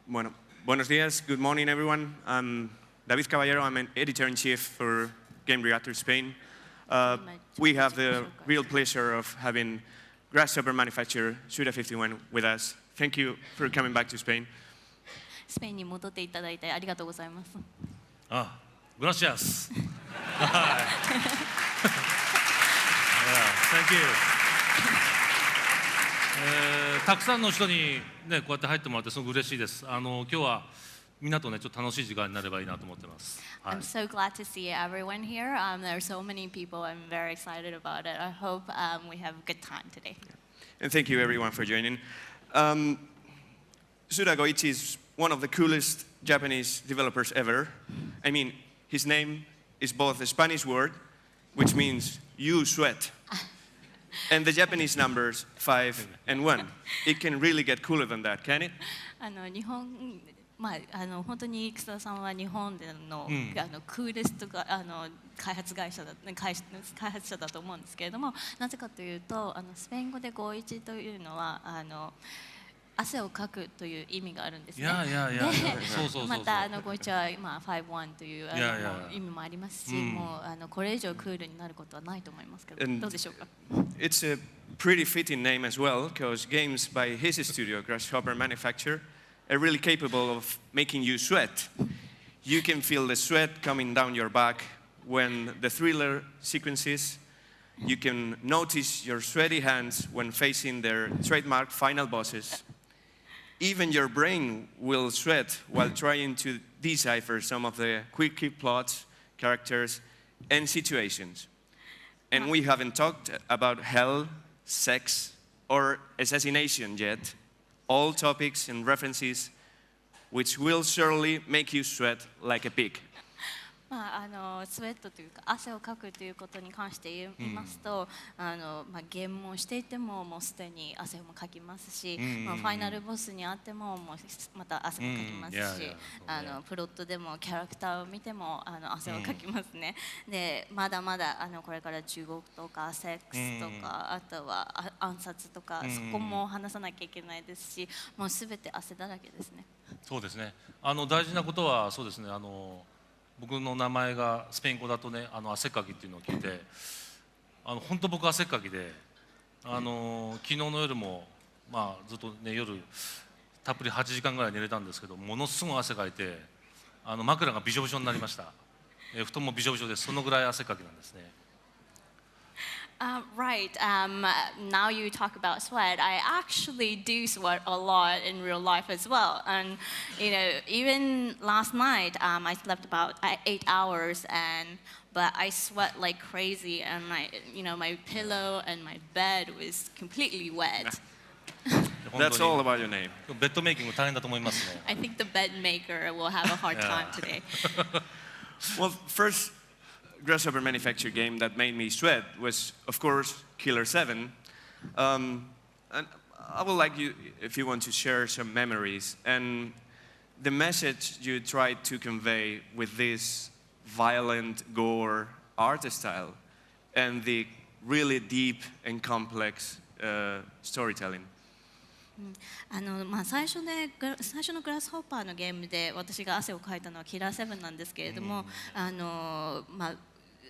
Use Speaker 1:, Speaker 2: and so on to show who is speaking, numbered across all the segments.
Speaker 1: Bueno, buenos días. Good morning, everyone. I'm David Caballero. I'm an editor-in-chief for Gamereactor Spain. We have the real pleasure of having grasshopper manufacturer Suda51 with us. Thank you for coming back to Spain.
Speaker 2: スペインに戻っていただいてありがとうございます。
Speaker 3: グラシアス。Thank you. たくさんの人にねこうやって入ってもらってすごく嬉しいです。今日はみんなとねちょっと楽しい時間になればいいなと思ってます。
Speaker 2: I'm so glad to see everyone here. There are so many people. I'm very excited about it. I hope we have a good time today.
Speaker 1: And thank you, everyone, for joining. Suda Goichi is one of the coolest Japanese developers ever. I mean, his name is both a Spanish word, which means you sweat, and the Japanese numbers 5 and 1. It can really get cooler than that, can it?
Speaker 2: 日本本当に草田さんは日本での、クールストが開発者だと思うんですけれども、なぜかというとスペイン語で51というのは汗をかくという意味があるんですね。また51は51という意味もありますし、もうこれ以上クールになることはないと思いますけど、どうでしょうか。
Speaker 1: It's a pretty fitting name as well, because games by his studio, Grasshopper Manufacture, are really capable of making you sweat. You can feel the sweat coming down your back when the thriller sequences. You can notice your sweaty hands when facing their trademark final bosses. Even your brain will sweat while trying to decipher some of the quickie plots, characters, and situations. And we haven't talked about hell, sex, or assassination yet. All topics and references which will surely make you sweat like a pig.
Speaker 2: スウェットというか汗をかくということに関して言いますと、ゲームをしていてももうすでに汗もかきますし、ファイナルボスにあってもまた汗もかきますし、プロットでもキャラクターを見ても汗をかきますね。でまだまだこれから中国とかセックスとか、あとは暗殺とか、そこも話さなきゃいけないですし、もうすべて汗だらけですね。
Speaker 3: そうですね。大事なことはそうですね。僕の名前がスペイン語だとね汗っかきっていうのを聞いて本当僕汗っかきで昨日の夜もずっとね夜たっぷり8時間ぐらい寝れたんですけどものすごい汗かいて枕がびしょびしょになりました。布団もびしょびしょです。そのぐらい汗っかきなんですね。
Speaker 2: Right. Now you talk about sweat. I actually do sweat a lot in real life as well. And even last night, I slept about 8 hours, but I sweat like crazy, and my pillow and my bed was completely wet.
Speaker 1: That's all about your name.
Speaker 3: ベッドメイキング大変だと思いますね。
Speaker 2: I think the bed maker will have a hard time today.
Speaker 1: Well, first Grasshopper Manufacture game that made me sweat was, of course, Killer 7. And I would like you, if you want to share some memories and the message you tried to convey with this violent gore art style and the really deep and complex storytelling.
Speaker 2: 最初のグラスホッパーのゲームで私が汗をかいたのはキラー7なんですけれども、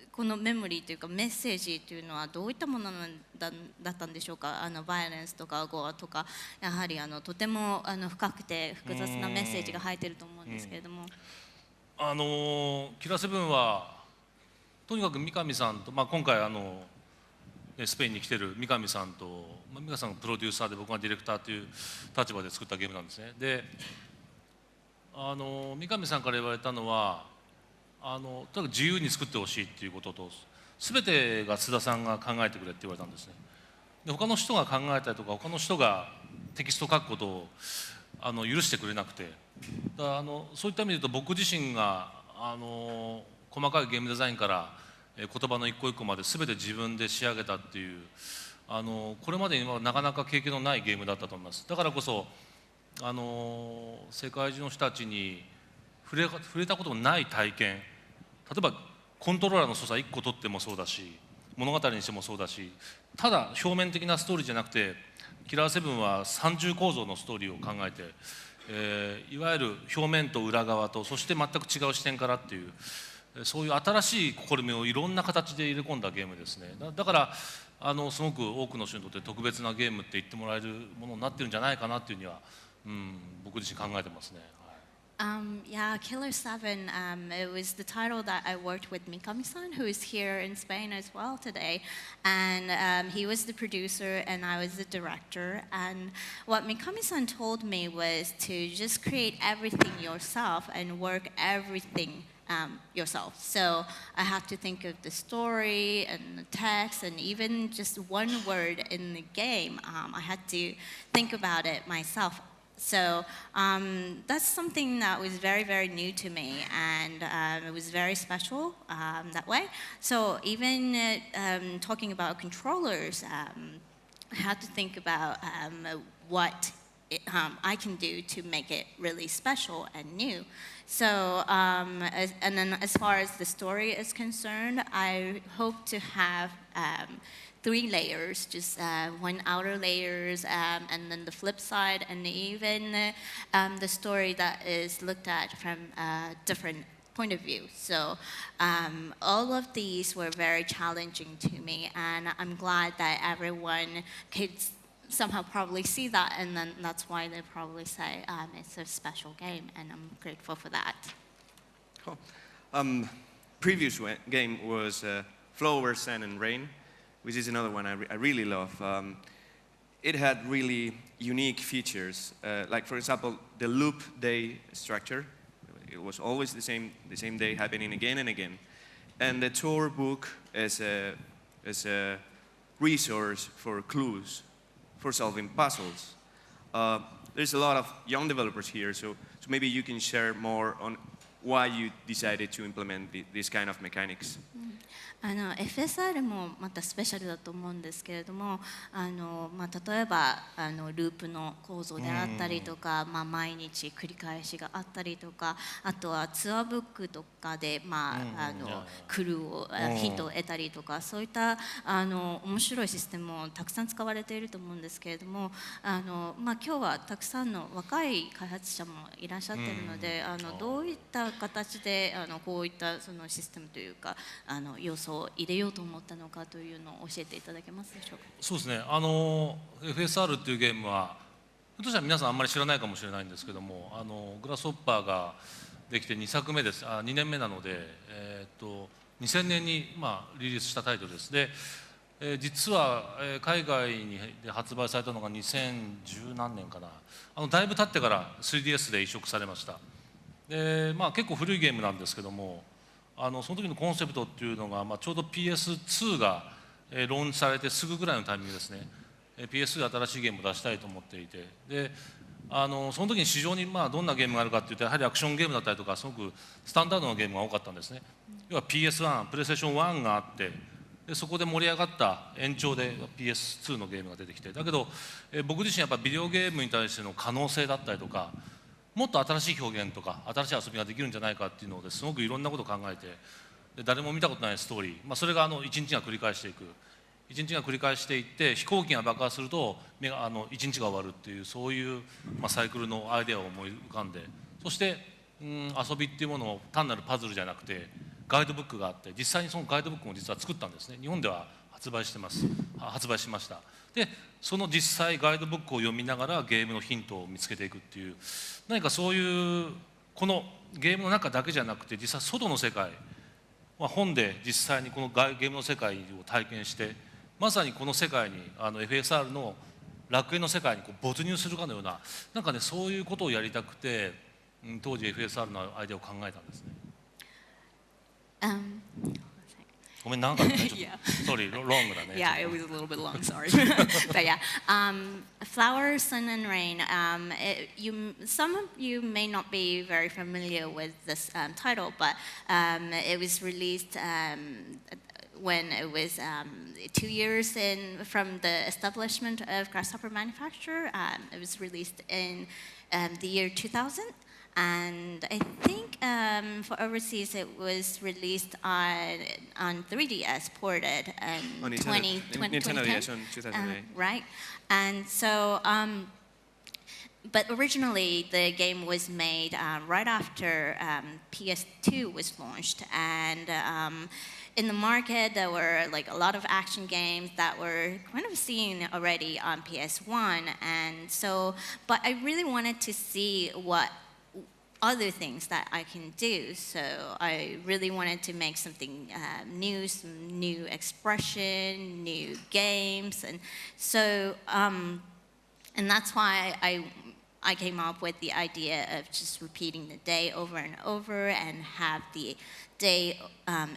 Speaker 2: このメモリーというかメッセージというのはどういったものだったんでしょうか。バイオレンスとかゴアとかやはりとても深くて複雑なメッセージが入っていると思うんですけれども、
Speaker 3: キラー7はとにかく三上さんと、今回スペインに来てる三上さんと、三上さんがプロデューサーで僕がディレクターという立場で作ったゲームなんですね。で三上さんから言われたのはとにかく自由に作ってほしいっていうことと、全てが須田さんが考えてくれって言われたんですね。で他の人が考えたりとか他の人がテキスト書くことを許してくれなくて、そういった意味で言うと僕自身が細かいゲームデザインから言葉の一個一個まで全て自分で仕上げたっていうこれまでにはなかなか経験のないゲームだったと思います。だからこそ世界中の人たちに触れたことのない体験、例えばコントローラーの操作1個取ってもそうだし、物語にしてもそうだし、ただ表面的なストーリーじゃなくて、キラーセブンは三重構造のストーリーを考えて、いわゆる表面と裏側と、そして全く違う視点からっていう、そういう新しい試みをいろんな形で入れ込んだゲームですね。だからすごく多くの人にとって特別なゲームって言ってもらえるものになってるんじゃないかなっていうには、僕自身考えてますね。
Speaker 2: Yeah, Killer 7, it was the title that I worked with Mikami-san, who is here in Spain as well today. And he was the producer and I was the director. And what Mikami-san told me was to just create everything yourself and work everything yourself. So I had to think of the story and the text and even just one word in the game. I had to think about it myself. So that's something that was very, very new to me, and it was very special that way. So even talking about controllers, I had to think about what I can do to make it really special and new. So, and then as far as the story is concerned, I hope to have 3 layers, just one outer layers, and then the flip side, and even the story that is looked at from a different point of view. So all of these were very challenging to me, and I'm glad that everyone could somehow probably see that, and then that's why they probably say it's a special game, and I'm grateful for that.
Speaker 1: Cool. Previous game was Flowers, Sand and Rain, which is another one I really love. It had really unique features, like for example, the loop day structure. It was always the same day happening again and again. And the tour book as a resource for clues, for solving puzzles. There's a lot of young developers here, so maybe you can share more on why you decided to implement this kind of mechanics.
Speaker 2: FSR もまたスペシャルだと思うんですけれども、例えばループの構造であったりとか、毎日繰り返しがあったりとか、あとはツアーブックとかで、クルーをヒントを得たりとか、そういった面白いシステムもたくさん使われていると思うんですけれども、今日はたくさんの若い開発者もいらっしゃっているので、どういった形でこういったそのシステムというか要素を入れようと思ったのかというのを教えていただけますでしょうか。
Speaker 3: そうですね。FSR っていうゲームはひょっとしたら皆さんあんまり知らないかもしれないんですけども、グラスホッパーができて2作目です。2年目なので、2000年にリリースしたタイトルです。で、実は海外にで発売されたのが2010何年かな。だいぶ経ってから 3DS で移植されました。で、結構古いゲームなんですけども、その時のコンセプトっていうのが、ちょうど PS2 がローンチされてすぐぐらいのタイミングですね。PS2 で新しいゲームを出したいと思っていて、でその時に市場にどんなゲームがあるかっていうと、やはりアクションゲームだったりとかすごくスタンダードなゲームが多かったんですね。要は PS1、プレイステーション1があって、でそこで盛り上がった延長で PS2 のゲームが出てきて、だけど僕自身やっぱビデオゲームに対しての可能性だったりとか、もっと新しい表現とか新しい遊びができるんじゃないかっていうのですごくいろんなことを考えて、で誰も見たことないストーリー、それが一日が繰り返していく、一日が繰り返していって、飛行機が爆破すると一日が終わるっていう、そういう、サイクルのアイデアを思い浮かんで、そして遊びっていうものを単なるパズルじゃなくてガイドブックがあって、実際にそのガイドブックも実は作ったんですね。日本では発売しました。でその実際ガイドブックを読みながらゲームのヒントを見つけていくっていう、何かそういうこのゲームの中だけじゃなくて、実際外の世界、本で実際にこのゲームの世界を体験して、まさにこの世界にFSR の楽園の世界に没入するかのような、なんかね、そういうことをやりたくて、当時 FSR のアイデアを考えたんですね。ごめん、長かったね。Sorry, long だね。
Speaker 2: Yeah, it was a little bit long, sorry. But yeah, Flowers, Sun and Rain. Some of you may not be very familiar with this title, but it was released when it was 2 years from the establishment of Grasshopper Manufacture. It was released in the year 2000. And I think for overseas it was released on 3DS, ported
Speaker 1: On
Speaker 2: in
Speaker 1: Nintendo,
Speaker 2: 2010.
Speaker 1: Nintendo DS on 2008.
Speaker 2: Right. And so, but originally the game was made right after PS2 was launched, and in the market there were like a lot of action games that were kind of seen already on PS1, and so, but I really wanted to see what other things that I can do. So I really wanted to make something new, some new expression, new games, and so and that's why I came up with the idea of just repeating the day over and over, and have the day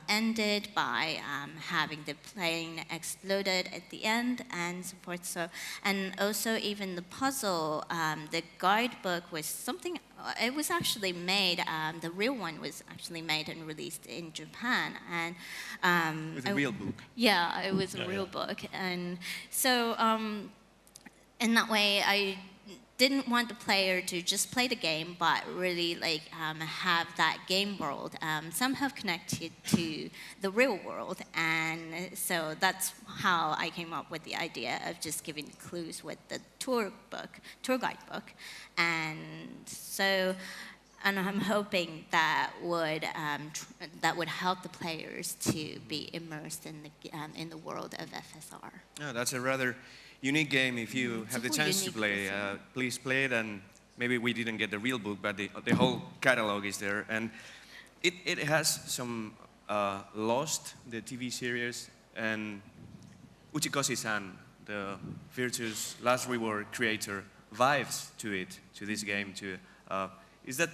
Speaker 2: ended by having the plane exploded at the end and so forth. So, and also even the puzzle, the guidebook was something. It was actually made. The real one was actually made and released in Japan, and
Speaker 1: With a real book.
Speaker 2: yeah, it was a real book, and so in that way I didn't want the player to just play the game, but really like have that game world somehow connected to the real world. And so that's how I came up with the idea of just giving clues with the tour guide book. And so, and I'm hoping that would help the players to be immersed in the world of FSR.
Speaker 1: Yeah, that's a rather unique game. If you have the chance to play, please play it. And maybe we didn't get the real book, but the whole catalog is there. And it has some Lost, the TV series, and Uchikoshi-san, the Virtue's Last Reward creator, vibes to it, to this game too. Is that,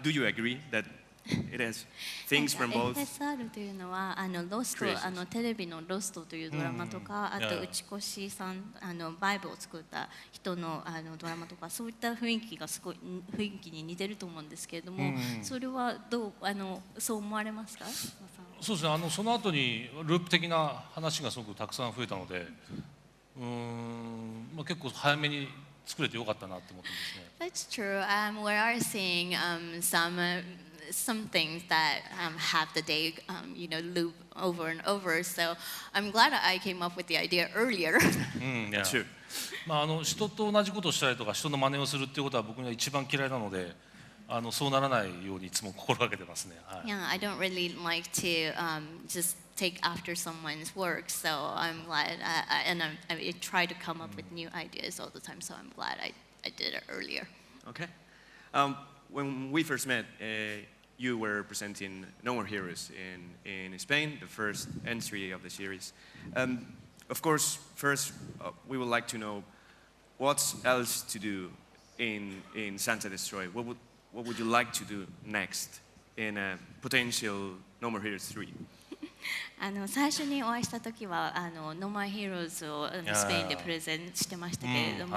Speaker 1: do you agree that it has things from both?
Speaker 2: FSR というのはロスト、テレビのロストというドラマとか、あと内越さんバイブを作った人のドラマとか、そういった雰囲気がすごい雰囲気に似てると思うんですけれども、それはどうそう思われますか？
Speaker 3: そうですね。その後にループ的な話がすごくたくさん増えたので、結構早めに作れてよかったなって思ってますね。
Speaker 2: That's true. We are seeing some things that have the day, loop over and over. So I'm glad I came up with the idea earlier.
Speaker 3: True. 人と同じことをしたりとか人の真似をするっていうことは僕には一番嫌いなので、そうならないようにいつも心がけてますね。
Speaker 2: Yeah, I don't really like to just take after someone's work. So I'm glad, and I try to come up with new ideas all the time. So I'm glad I did it earlier.
Speaker 1: Okay. When we first met, you were presenting No More Heroes in Spain, the first entry of the series. Of course, first we would like to know what's else to do in Santa Destroy. What would you like to do next in a potential No More Heroes 3?
Speaker 2: 最初にお会いした時はノーマーヒーローズをスペインでプレゼンしてましたけれども、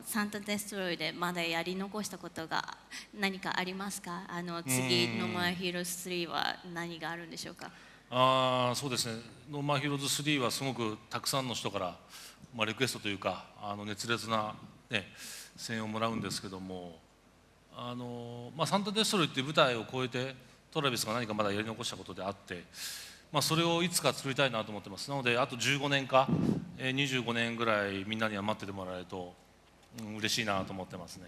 Speaker 2: サンタデストロイでまだやり残したことが何かありますか？次ノーマーヒーローズ3は何があるんでしょうか？
Speaker 3: そうですね。ノーマーヒーローズ3はすごくたくさんの人から、リクエストというか熱烈な、声援をもらうんですけども、サンタデストロイっていう舞台を超えてトラビスが何かまだやり残したことであって、それをいつか作りたいなと思ってます。なのであと15年か25年ぐらいみんなには待っててもらえると嬉しいなと思ってますね。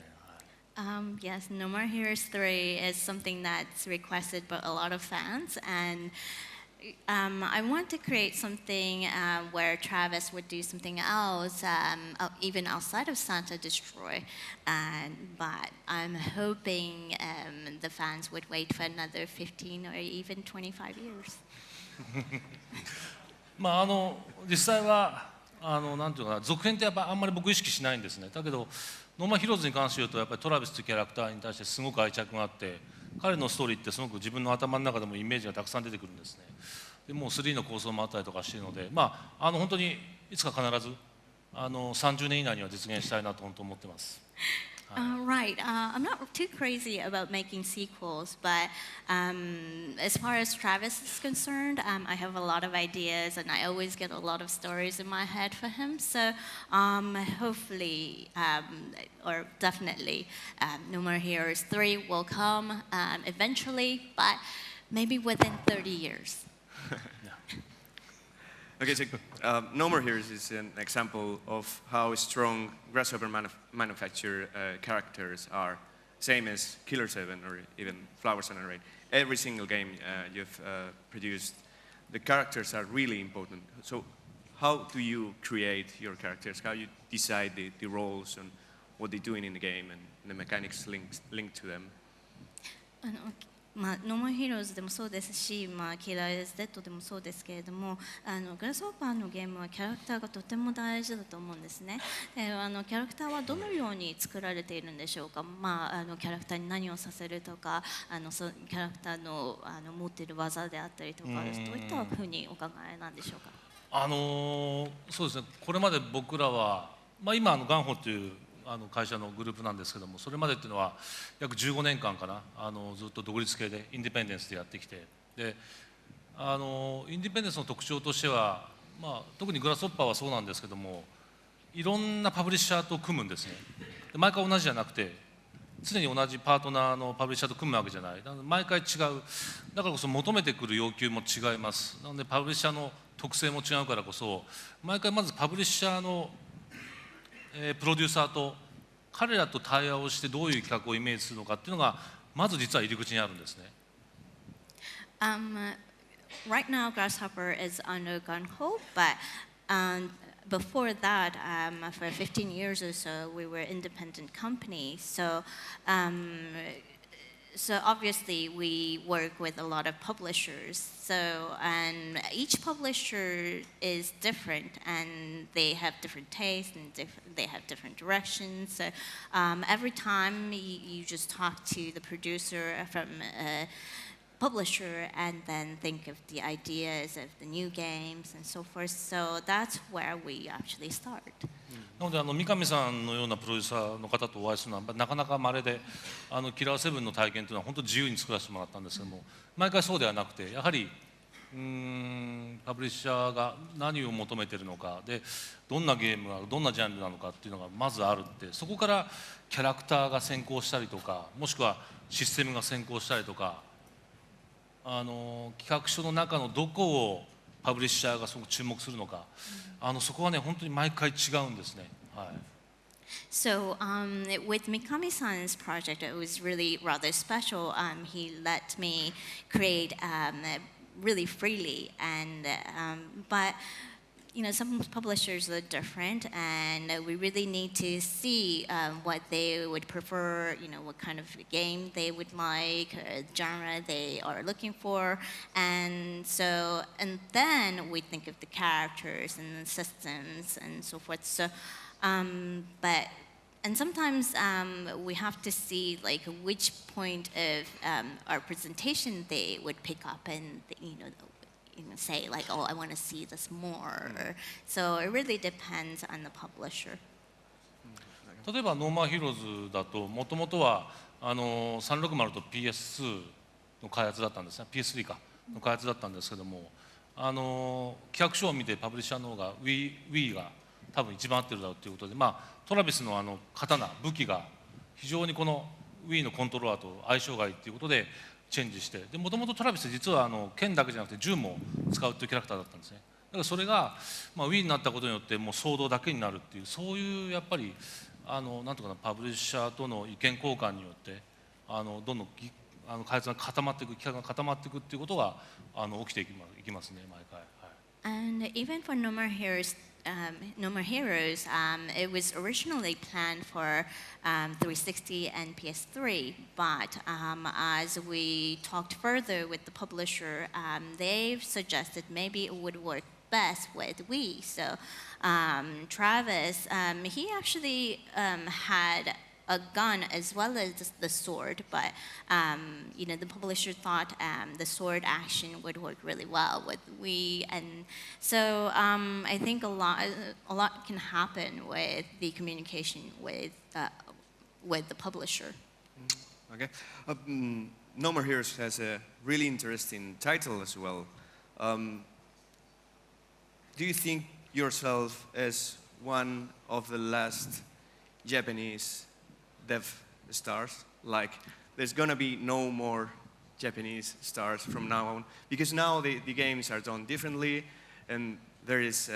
Speaker 2: Yes, No More Heroes 3 is something that's requested by a lot of fans, and I want to create something where Travis would do something else, even outside of Santa Destroy. But I'm hoping the fans would wait for another 15 or even 25 years.
Speaker 3: 実際はなんていうかな、続編ってやっぱあんまり僕意識しないんですね。だけどノーマンヒーローズに関して言うとやっぱりトラビスというキャラクターに対してすごく愛着があって、彼のストーリーってすごく自分の頭の中でもイメージがたくさん出てくるんですね。でもう3の構想もあったりとかしているので、本当にいつか必ず30年以内には実現したいなと本当思ってます。
Speaker 2: Right. I'm not too crazy about making sequels, but as far as Travis is concerned, I have a lot of ideas, and I always get a lot of stories in my head for him. So hopefully, or definitely, No More Heroes 3 will come eventually, but maybe within 30 years.
Speaker 1: Okay, so No More Heroes is an example of how strong Grasshopper manufacture characters are, same as Killer 7 or even Flowers and Rain. Every single game you've produced, the characters are really important. So how do you create your characters? How you decide the roles and what they're doing in the game and the mechanics linked to them?
Speaker 2: ノーマンヒーローズでもそうですし、キラーズデッドでもそうですけれども、グラスホッパーのゲームはキャラクターがとても大事だと思うんですね。でキャラクターはどのように作られているんでしょうか。キャラクターに何をさせるとか、キャラクターの持っている技であったりとか、どういったふうにお考えなんでしょうか。
Speaker 3: そうですね。これまで僕らは、今ガンホっていう会社のグループなんですけども、それまでっていうのは約15年間かな、ずっと独立系でインディペンデンスでやってきて、でインディペンデンスの特徴としては、特にグラスホッパーはそうなんですけども、いろんなパブリッシャーと組むんですね。で毎回同じじゃなくて、常に同じパートナーのパブリッシャーと組むわけじゃない。毎回違う。だからこそ求めてくる要求も違います。なのでパブリッシャーの特性も違うからこそ、毎回まずパブリッシャーのプロデューサーと彼らと対話をしてどういう企画をイメージするのかっていうのがまず実は入り口にあるんですね。
Speaker 2: Right now, Grasshopper is under Gunho, but before that, for 15 years or so, we were an independent company. So obviously we work with a lot of publishers. And each publisher is different, and they have different tastes and they have different directions. So every time you just talk to the producer from a publisher and then think of the ideas of the new games and so forth. So that's where we actually start.
Speaker 3: なので三上さんのようなプロデューサーの方とお会いするのはなかなか稀で、キラー7の体験というのは本当に自由に作らせてもらったんですけども、毎回そうではなくて、やはりパブリッシャーが何を求めているのかで、どんなゲームがどんなジャンルなのかっていうのがまずあるって、そこからキャラクターが先行したりとか、もしくはシステムが先行したりとか、企画書の中のどこをパブリッシャーがすごく注目するのか、そこはね本当に毎回違うんですね。はい。
Speaker 2: So with Mikami-san's project, it was really rather special. He let me create really freely, and but some publishers are different, and we really need to see what they would prefer, what kind of game they would like, genre they are looking for, and then we think of the characters and the systems and so forth. So, and sometimes we have to see which point of our presentation they would pick up and say oh, I want to see this more. So it really depends on the publisher.
Speaker 3: 例えばノーマンヒーローズだともともとは360と PS2 の開発だったんですね。 PS3 かの開発だったんですけども、企画書を見てパブリッシャーの方が Wii が多分一番合ってるだろうということで、トラビスの刀武器が非常にこの Wii のコントローラーと相性がいいということでチェンジして、もともとトラビス実は剣だけじゃなくて銃も使うっていうキャラクターだったんですね。だからそれが、Wii になったことによってもうソードだけになるっていう、そういうやっぱりなんとかなパブリッシャーとの意見交換によってどんどん開発が固まっていく、企画が固まっていくっていうことが起きていきますね、毎回。はい、
Speaker 2: And even for No More Heroes, it was originally planned for 360 and PS3, but as we talked further with the publisher, they've suggested maybe it would work best with Wii. So Travis, he actually had a gun as well as the sword, but the publisher thought the sword action would work really well with Wii, and so I think a lot can happen with the communication with with the publisher.
Speaker 1: Okay. No More Heroes has a really interesting title as well. Do you think yourself as one of the last Japanese dev stars? Like, there's gonna be no more Japanese stars from now on? Because now the games are done differently, and there is,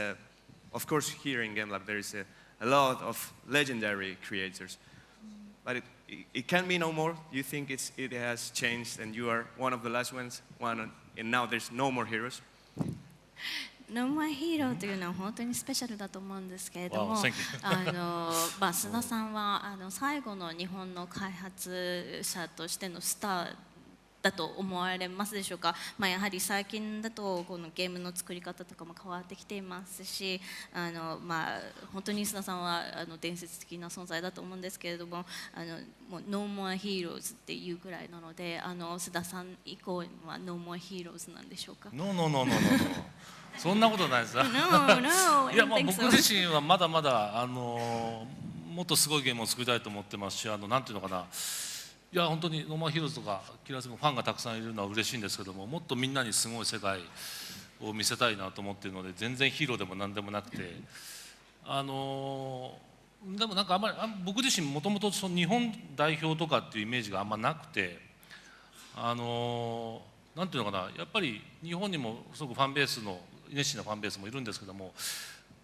Speaker 1: of course, here in Gamelab, there is a lot of legendary creators. But it can be no more. Do you think it has changed and you are one of the last ones, and now there's no more heroes?
Speaker 2: No More Hero というのは本当にスペシャルだと思うんですけれども、
Speaker 3: Wow, thank you.
Speaker 2: 須田さんは最後の日本の開発者としてのスターだと思われますでしょうか。やはり最近だとこのゲームの作り方とかも変わってきていますし、本当に須田さんは伝説的な存在だと思うんですけれども、もう No More Heroes っていうぐらいなので、須田さん以降は No More Heroes なんでしょうか。
Speaker 3: No, no, no, no, no, no. そんなことないです。
Speaker 2: No, no,
Speaker 3: いや、僕自身はまだまだもっとすごいゲームを作りたいと思ってますし、なんていうのかな、いや本当にノーマンヒーローズとかキラーズもファンがたくさんいるのは嬉しいんですけども、もっとみんなにすごい世界を見せたいなと思っているので、全然ヒーローでも何でもなくて、でもなんかあんまり僕自身もともと日本代表とかっていうイメージがあんまなくて、なんていうのかな、やっぱり日本にもすごくファンベースの熱心なファンベースもいるんですけども、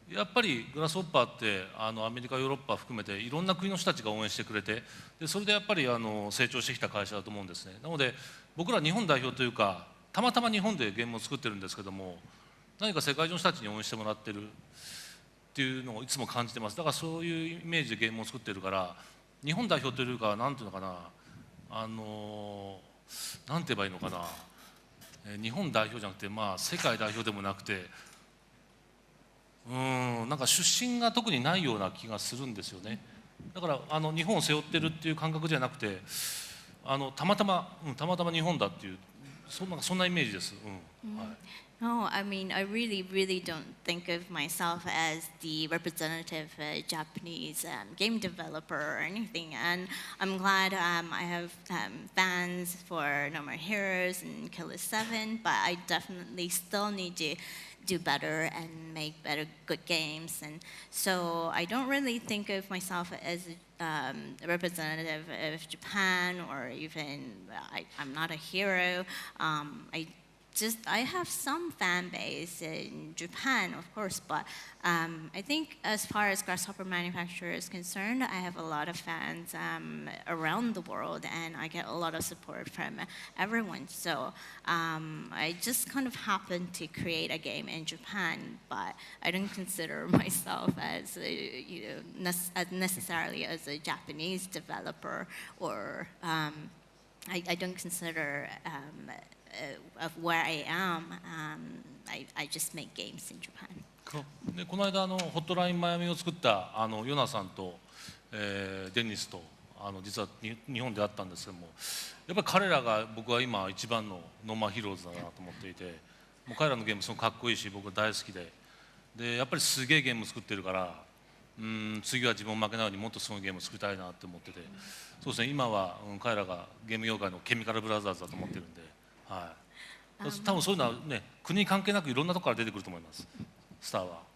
Speaker 3: やっぱりグラスホッパーってアメリカヨーロッパ含めていろんな国の人たちが応援してくれて、でそれでやっぱり成長してきた会社だと思うんですね。なので僕ら日本代表というか、たまたま日本でゲームを作ってるんですけども、何か世界中の人たちに応援してもらってるっていうのをいつも感じてます。だからそういうイメージでゲームを作ってるから、日本代表というか、なんていうのかな、なんて言えばいいのかな、日本代表じゃなくて、世界代表でもなくて、なんか出身が特にないような気がするんですよね。だから日本を背負ってるっていう感覚じゃなくて、たまたま日本だっていう、そんなイメージです。はい。
Speaker 2: No, I mean, I really don't think of myself as the representative Japanese game developer or anything. And I'm glad I have fans for No More Heroes and Killer 7, but I definitely still need to do better and make better good games. And so I don't really think of myself as a representative of Japan, or even I'm not a hero. I have some fan base in Japan, of course, but I think as far as Grasshopper Manufacturer is concerned, I have a lot of fans around the world, and I get a lot of support from everyone. So I just kind of happened to create a game in Japan, but I don't consider myself as necessarily as a Japanese developer, or I don't consider of where I am. I just make games in Japan.
Speaker 3: でこの間ホットラインマイアミを作ったヨナさんと、デニスと実は日本で会ったんですけども、やっぱり彼らが僕は今一番のノーマンヒーローズだなと思っていて、もう彼らのゲームすごくかっこいいし、僕大好きで、やっぱりすげえゲーム作ってるから、次は自分も負けないようにもっとすごいゲームを作りたいなって思ってて、そうですね、今は、彼らがゲーム業界のケミカルブラザーズだと思ってるんで、はい、多分そういうのはね、国に関係なくいろんなところから出てくると思います、スターは。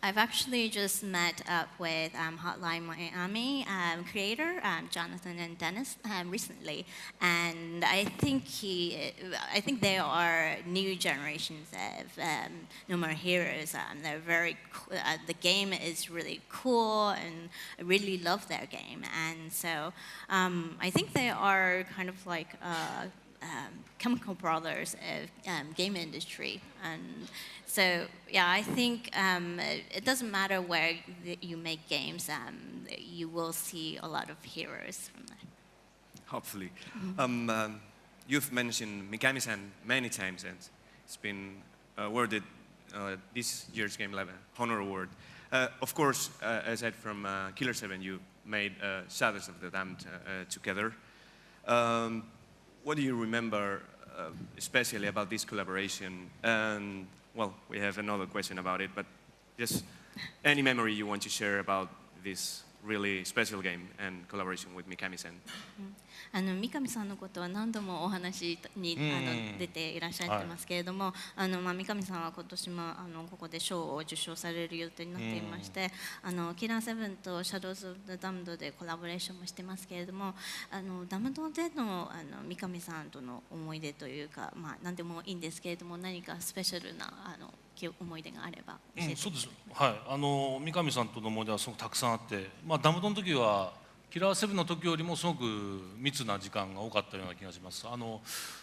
Speaker 2: I've actually just met up with Hotline Miami creator Jonathan and Dennis recently, and I think they are new generations of No More Heroes. They're very the game is really cool, and I really love their game, and so I think they are kind of like chemical brothers of game industry. And so yeah, I think it doesn't matter where you make games, you will see a lot of heroes from there.
Speaker 1: Hopefully. You've mentioned Mikami-san many times, and it's been awarded this year's Gamelab Honor Award. Of course, aside from Killer 7, you made Shadows of the Damned together. What do you remember especially about this collaboration? And well, we have another question about it, but just any memory you want to share about this really special game and collaboration with Mikami-san.
Speaker 2: 三上さんのことは何度もお話に出ていらっしゃってますけれども、三上さんは今年もここで賞を受賞される予定になっていまして、キラーセブンとシャドウズ・オブ・ダムドでコラボレーションもしてますけれども、ダムドでの三上さんとの思い出というか、何でもいいんですけれども、何かスペシャルな思い出があれば教えてください。
Speaker 3: そうです。はい。三上さんとの思い出はすごくたくさんあって、ダムドの時はキラーセブンの時よりもすごく密な時間が多かったような気がします。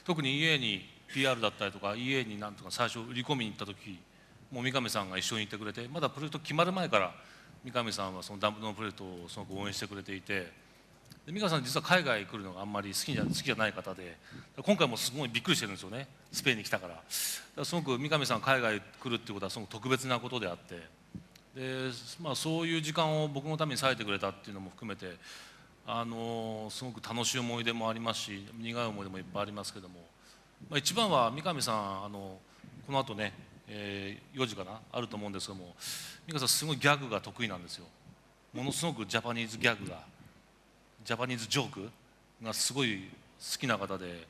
Speaker 3: 特に EA に PR だったりとか EA になんとか最初売り込みに行った時、もう三上さんが一緒に行ってくれて、まだプロジェクト決まる前から三上さんはそのダムドのプロジェクトをすごく応援してくれていて、で三上さん実は海外来るのがあんまり好きじゃない方で、今回もすごいびっくりしてるんですよね、スペインに来たから。すごく三上さん海外来るっていうことはすごく特別なことであって、で、そういう時間を僕のために割いてくれたっていうのも含めて、すごく楽しい思い出もありますし、苦い思い出もいっぱいありますけども、一番は三上さんこの後ね、4時かなあると思うんですけども、三上さんすごいギャグが得意なんですよ。ものすごくジャパニーズギャグが、ジャパニーズジョークがすごい好きな方で、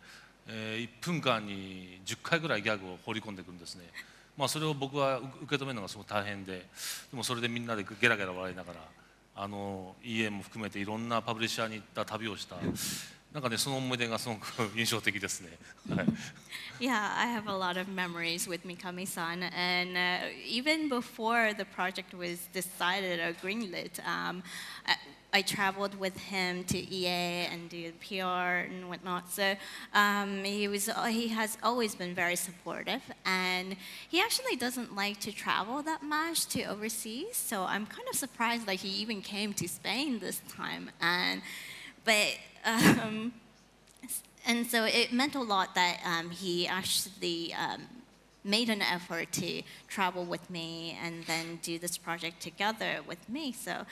Speaker 3: 1分間に10回ぐらいギャグを放り込んでくるんですね。それを僕は受け止めるのがすごく大変で、でもそれでみんなでゲラゲラ笑いながらEA も含めていろんなパブリッシャーに行った旅をした、なんかね、その思い出がすごく印象的ですね。はい。
Speaker 2: Yeah, I have a lot of memories with Mikami-san, and even before the project was decided or greenlit, I traveled with him to EA and do PR and whatnot. So he has always been very supportive, and he actually doesn't like to travel that much to overseas. So I'm kind of surprised that he even came to Spain this time, and so it meant a lot that he actually made an effort to travel with me and then do this project together with me. So,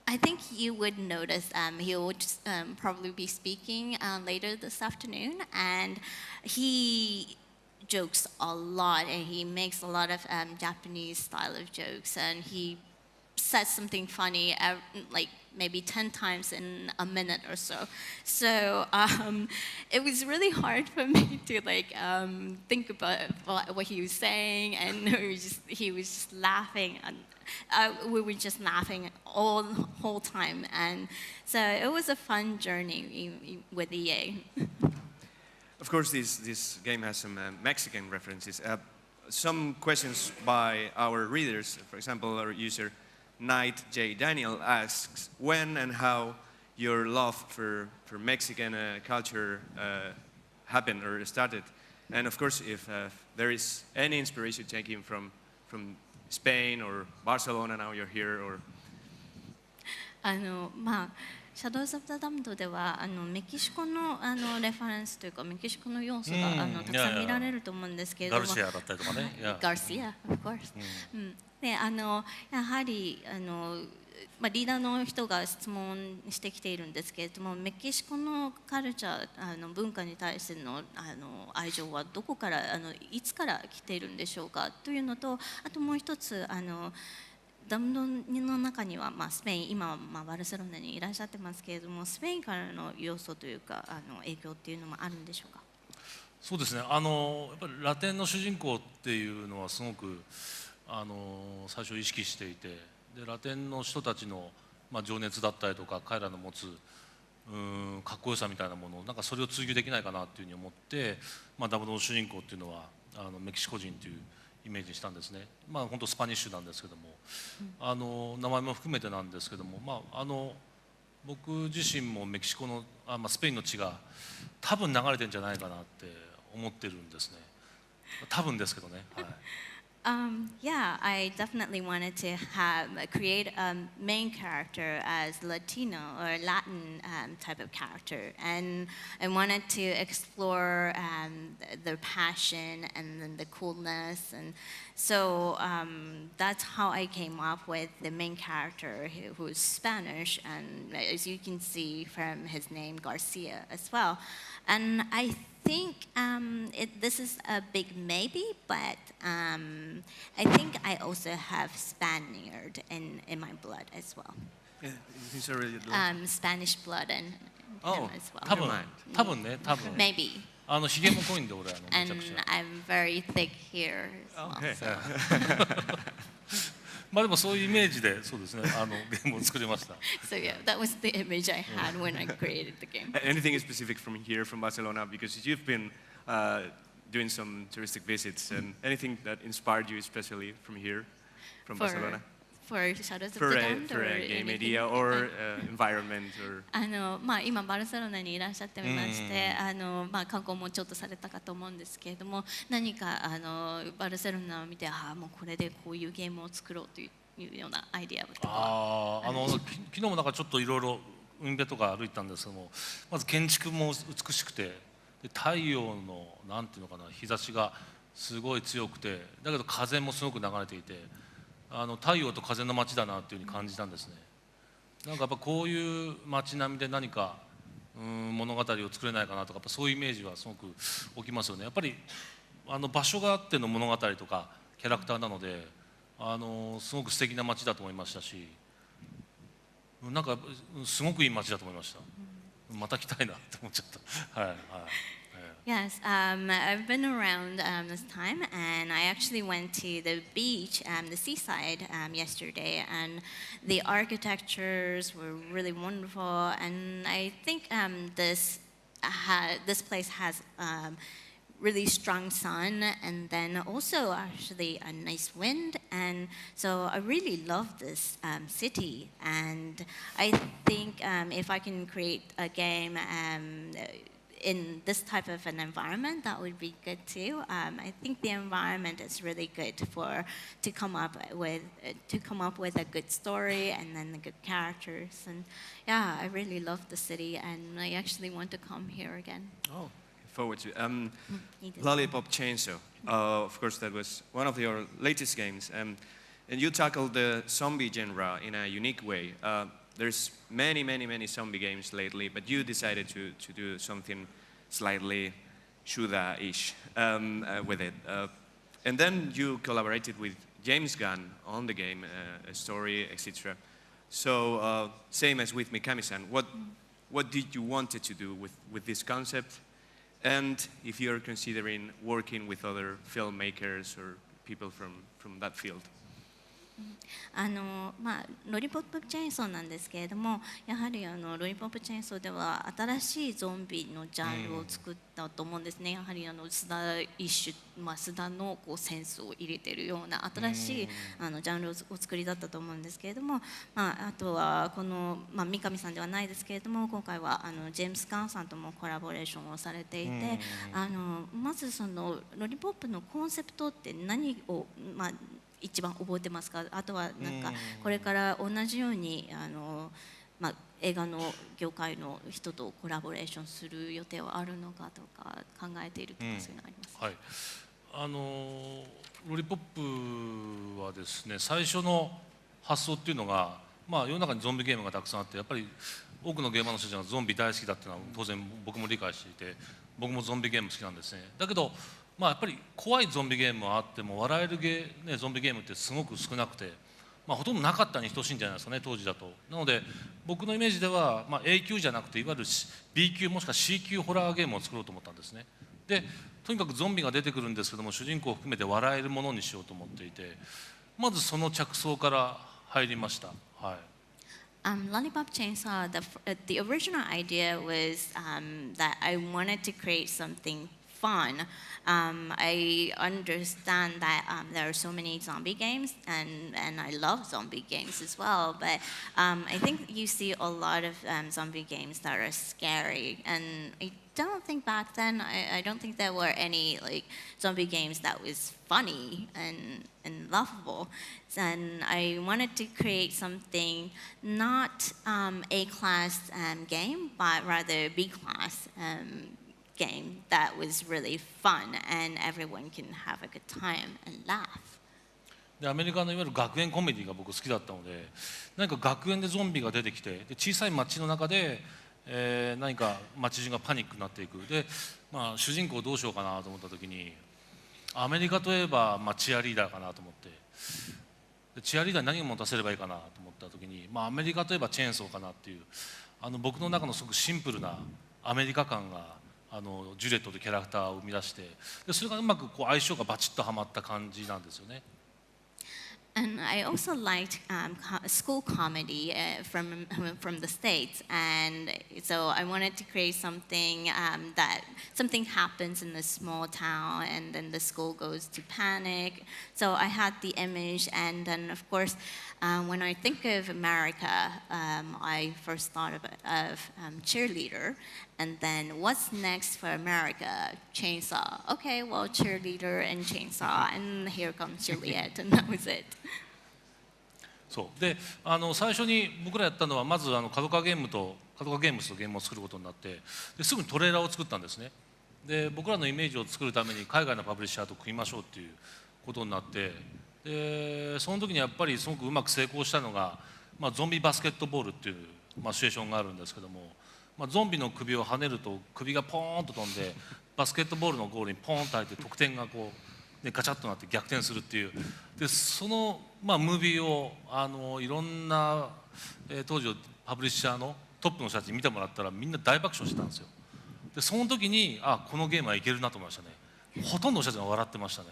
Speaker 2: I think you would notice he will probably be speaking later this afternoon, and he jokes a lot, and he makes a lot of Japanese style of jokes, and he says something funny like maybe 10 times in a minute or so. So it was really hard for me to think about what he was saying, and he was just laughing, and we were just laughing all the whole time, and so it was a fun journey with EA.
Speaker 1: Of course, this game has some Mexican references. Some questions by our readers, for example, our user Knight J. Daniel asks when and how your love for Mexican culture happened or started. And of course, if there is any inspiration taken from Spain or Barcelona, now you're here, or
Speaker 2: シャドウズ・オブ・ザ・ダムドではメキシコのレファレンスというかメキシコの要素がたくさん見られると思うんですけれども、
Speaker 3: ガルシアだったりとかね。
Speaker 2: ガルシア、of course。でやはりリーダーの人が質問してきているんですけれども、メキシコのカルチャー文化に対しての愛情はどこからいつから来ているんでしょうかというのと、あともう一つダムドの中には、スペイン、今はバルセロナにいらっしゃってますけれども、スペインからの要素というか影響っていうのもあるんでしょうか。
Speaker 3: そうですね。やっぱりラテンの主人公っていうのはすごく最初意識していて、でラテンの人たちの、情熱だったりとか彼らの持つかっこよさみたいなものをなんかそれを追求できないかなっていうふうに思って、ダムドの主人公っていうのはメキシコ人というイメージにしたんですね。本当スパニッシュなんですけども、名前も含めてなんですけども、僕自身もメキシコのスペインの血が多分流れてるんじゃないかなって思ってるんですね。多分ですけどね。はい。
Speaker 2: Yeah, I definitely wanted to create a main character as Latino or Latin type of character, and I wanted to explore their passion and then the coolness, and so that's how I came up with the main character who's Spanish, and as you can see from his name Garcia as well, and I think this is a big maybe, but I think I also have Spaniard in my blood as well.
Speaker 1: Yeah, these are really
Speaker 2: Spanish blood in
Speaker 1: Oh,
Speaker 2: him as well.
Speaker 3: 多分ね多分
Speaker 2: Maybe.
Speaker 3: ひげも濃いんで俺めちゃ
Speaker 2: And
Speaker 3: くちゃ
Speaker 2: I'm very thick here as well.
Speaker 1: Okay.
Speaker 2: So.
Speaker 3: まあでもそういうイメージでそうですねゲームを作りました
Speaker 2: So yeah, that was the image I had when I created the game.
Speaker 1: Anything specific from here, from Barcelona? Because you've been doing some touristic visits, and anything that inspired you, especially from here, from Barcelona?
Speaker 2: For Shadows of the
Speaker 1: For
Speaker 2: Damned
Speaker 1: a
Speaker 2: or
Speaker 1: game
Speaker 2: anything?
Speaker 1: idea or environment or.
Speaker 2: 今バルセロナにいらっしゃってまして観光もちょっとされたかと思うんですけれども何かバルセロナを見てもうこれでこういうゲームを作ろうというようなアイデアとか
Speaker 3: 昨日もなんかちょっといろいろ海辺とか歩いたんですけどもまず建築も美しくてで太陽のなんていうのかな日差しがすごい強くてだけど風もすごく流れていて太陽と風の街だなっていうふうに感じたんですねなんかやっぱこういう街並みで何か物語を作れないかなとかやっぱそういうイメージはすごく起きますよねやっぱり場所があっての物語とかキャラクターなのですごく素敵な街だと思いましたしなんかすごくいい街だと思いましたまた来たいなって思っちゃったはいはい
Speaker 2: Yes, I've been around this time, and I actually went to the beach, the seaside, yesterday, and the architectures were really wonderful. And I think this place has really strong sun, and then also actually a nice wind. And so I really love this city, and I think if I can create a game. In this type of an environment, that would be good too. I think the environment is really good to come up with a good story and then the good characters. And yeah, I really love the city, and I actually want to come here again.
Speaker 1: Oh, forward to Lollipop Chainsaw. Of course, that was one of your latest games, and you tackled the zombie genre in a unique way. There's many zombie games lately, but you decided to do something slightly Suda-ish with it. And then you collaborated with James Gunn on the game, a story, etc. So same as with Mikami-san, what did you wanted to do with this concept? And if you're considering working with other filmmakers or people from that field?
Speaker 2: ロリポップチェーンソーなんですけれどもやはりロリポップチェーンソーでは新しいゾンビのジャンルを作ったと思うんですねやはり須田一種、須田のセンスを入れているような新しいジャンルを作りだったと思うんですけれども、あとはこの、三上さんではないですけれども今回はジェームス・ガンさんともコラボレーションをされていてまずそのロリポップのコンセプトって何を、一番覚えてますかあとはなんかこれから同じように映画の業界の人とコラボレーションする予定はあるのかとか考えているとかそういうのありますか、
Speaker 3: ロリポップはですね最初の発想っていうのが、世の中にゾンビゲームがたくさんあってやっぱり多くのゲーマーの人たちがゾンビ大好きだっていうのは当然僕も理解していて僕もゾンビゲーム好きなんですねだけどやっぱり怖いゾンビゲームはあっても笑えるゾンビゲームってすごく少なくて、ほとんどなかったに等しいんじゃないですかね当時だとなので僕のイメージでは、A 級じゃなくていわゆる B 級もしくは C 級ホラーゲームを作ろうと思ったんですねでとにかくゾンビが出てくるんですけども主人公を含めて笑えるものにしようと思っていてまずその着想から入りました
Speaker 2: Lollipop Chainsaw, the original idea was that I wanted to create something fun. I understand that there are so many zombie games, and I love zombie games as well. But I think you see a lot of zombie games that are scary, and I don't think back then. I don't think there were any zombie games that was funny and laughable. And I wanted to create something not A-class game, but rather B-class game that was really fun and everyone can have a good time and laugh.
Speaker 3: でアメリカのいわゆる学園コメディが僕好きだったので何か学園でゾンビが出てきてで小さい町の中で、何か街中がパニックになっていく。で、主人公どうしようかなと思った時に、アメリカといえば、チアリーダーかなと思って、でチアリーダーに何を持たせればいいかなと思った時に、アメリカといえばチェーンソーかなっていう、僕の中のすごくシンプルなアメリカ感がジュレットというキャラクターを生み出して、でそれがうまくこう相性がバチッとはまった感じなんですよね。
Speaker 2: And I also liked school comedy from the States, and so I wanted to create something that something happens in a small town, and then the school goes to panic. So I had the image, and then of course, when I think of America, I first thought of cheerleader, and then what's next for America? Chainsaw. Okay, well, cheerleader and chainsaw, and here comes Juliet, and that was it.
Speaker 3: そうで最初に僕らやったのはまず角川ゲームスとゲームを作ることになって、ですぐにトレーラーを作ったんですね。で僕らのイメージを作るために海外のパブリッシャーと組みましょうっていうことになって、でその時にやっぱりすごくうまく成功したのが、ゾンビバスケットボールっていう、シチュエーションがあるんですけども、ゾンビの首を跳ねると首がポーンと飛んでバスケットボールのゴールにポーンと入って得点がこう、ガチャッとなって逆転するっていう。でその、ムービーをいろんな、当時のパブリッシャーのトップの人たちに見てもらったらみんな大爆笑してたんですよ。でその時にこのゲームはいけるなと思いましたね。ほとんどの人たちが笑ってましたね。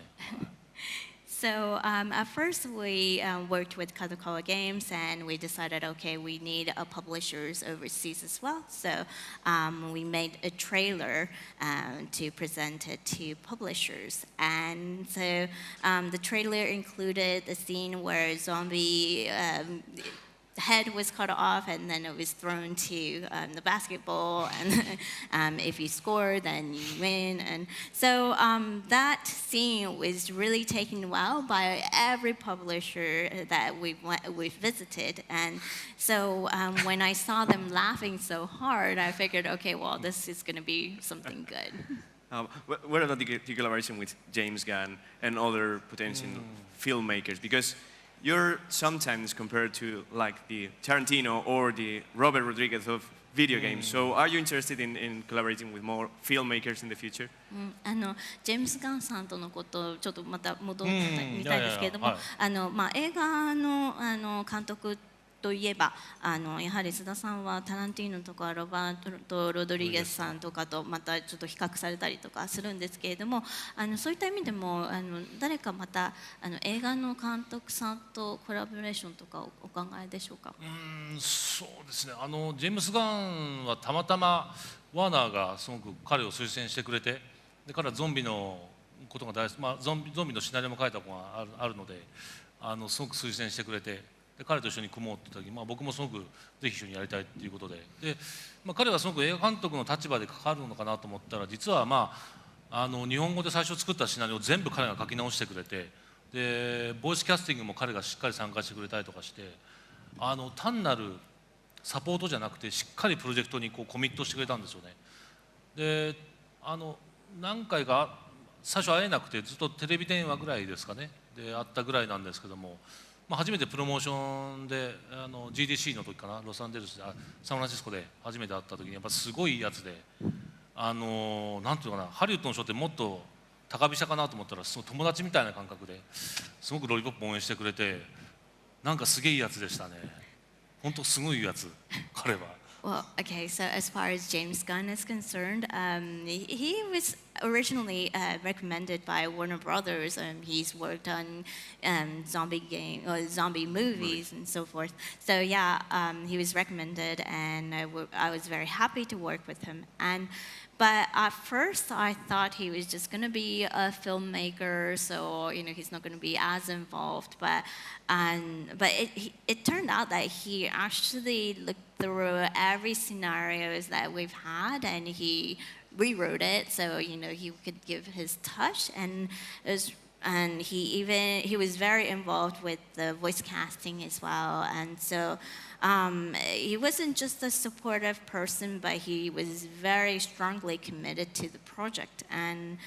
Speaker 2: So at first we worked with Kadokawa Games, and we decided, okay, we need publishers overseas as well. So we made a trailer to present it to publishers. And so the trailer included a scene where zombie head was cut off, and then it was thrown to the basketball, and if you score, then you win. And so that scene was really taken well by every publisher that we've visited. And so when I saw them laughing so hard, I figured, okay, well, this is going to be something good.
Speaker 1: What about the collaboration with James Gunn and other potential filmmakers? Because you're sometimes compared to like the Tarantino or the Robert Rodriguez of video games. So are you interested in collaborating with more filmmakers in the future?
Speaker 2: ジェームス・ガンさんとのことをちょっとまた戻ってみたいですけれども、映画の監督といえばやはり須田さんはタランティーノとかロバート・ロドリゲスさんとかとまたちょっと比較されたりとかするんですけれども、そういった意味でも誰かまた映画の監督さんとコラボレーションとかお考えでしょうか？
Speaker 3: そうですね。ジェームス・ガンはたまたまワーナーがすごく彼を推薦してくれて、で彼はゾンビのことが大好き、ゾンビのシナリオも書いたことがあるので、すごく推薦してくれて。で彼と一緒に組もうって言った時、僕もすごくぜひ一緒にやりたいっていうことで、彼はすごく映画監督の立場で関わるのかなと思ったら、実は日本語で最初作ったシナリオを全部彼が書き直してくれて、でボイスキャスティングも彼がしっかり参加してくれたりとかして、単なるサポートじゃなくてしっかりプロジェクトにコミットしてくれたんですよね。で何回か最初会えなくてずっとテレビ電話ぐらいですかねで会ったぐらいなんですけども、初めてプロモーションでGDC の時かな、ロサンゼルスでサンフランシスコで初めて会った時にやっぱすごいいいやつで、なんていうのかな、ハリウッドの人ってもっと高飛車かなと思ったらすごい友達みたいな感覚ですごくロリポップ応援してくれて、なんかすげえいいやつでしたね。本当すごいいいやつ彼は。
Speaker 2: Well, okay, so as far as James Gunn is concerned, he was originally recommended by Warner Brothers. He's worked on zombie movies and so forth. So yeah, he was recommended, and I was very happy to work with him. But at first, I thought he was just going to be a filmmaker, so he's not going to be as involved. But it turned out that he actually looked through every scenarios that we've had, and he rewrote it so he could give his touch, and he was very involved with the voice casting as well. And so he wasn't just a supportive person, but he was very strongly committed to the project. And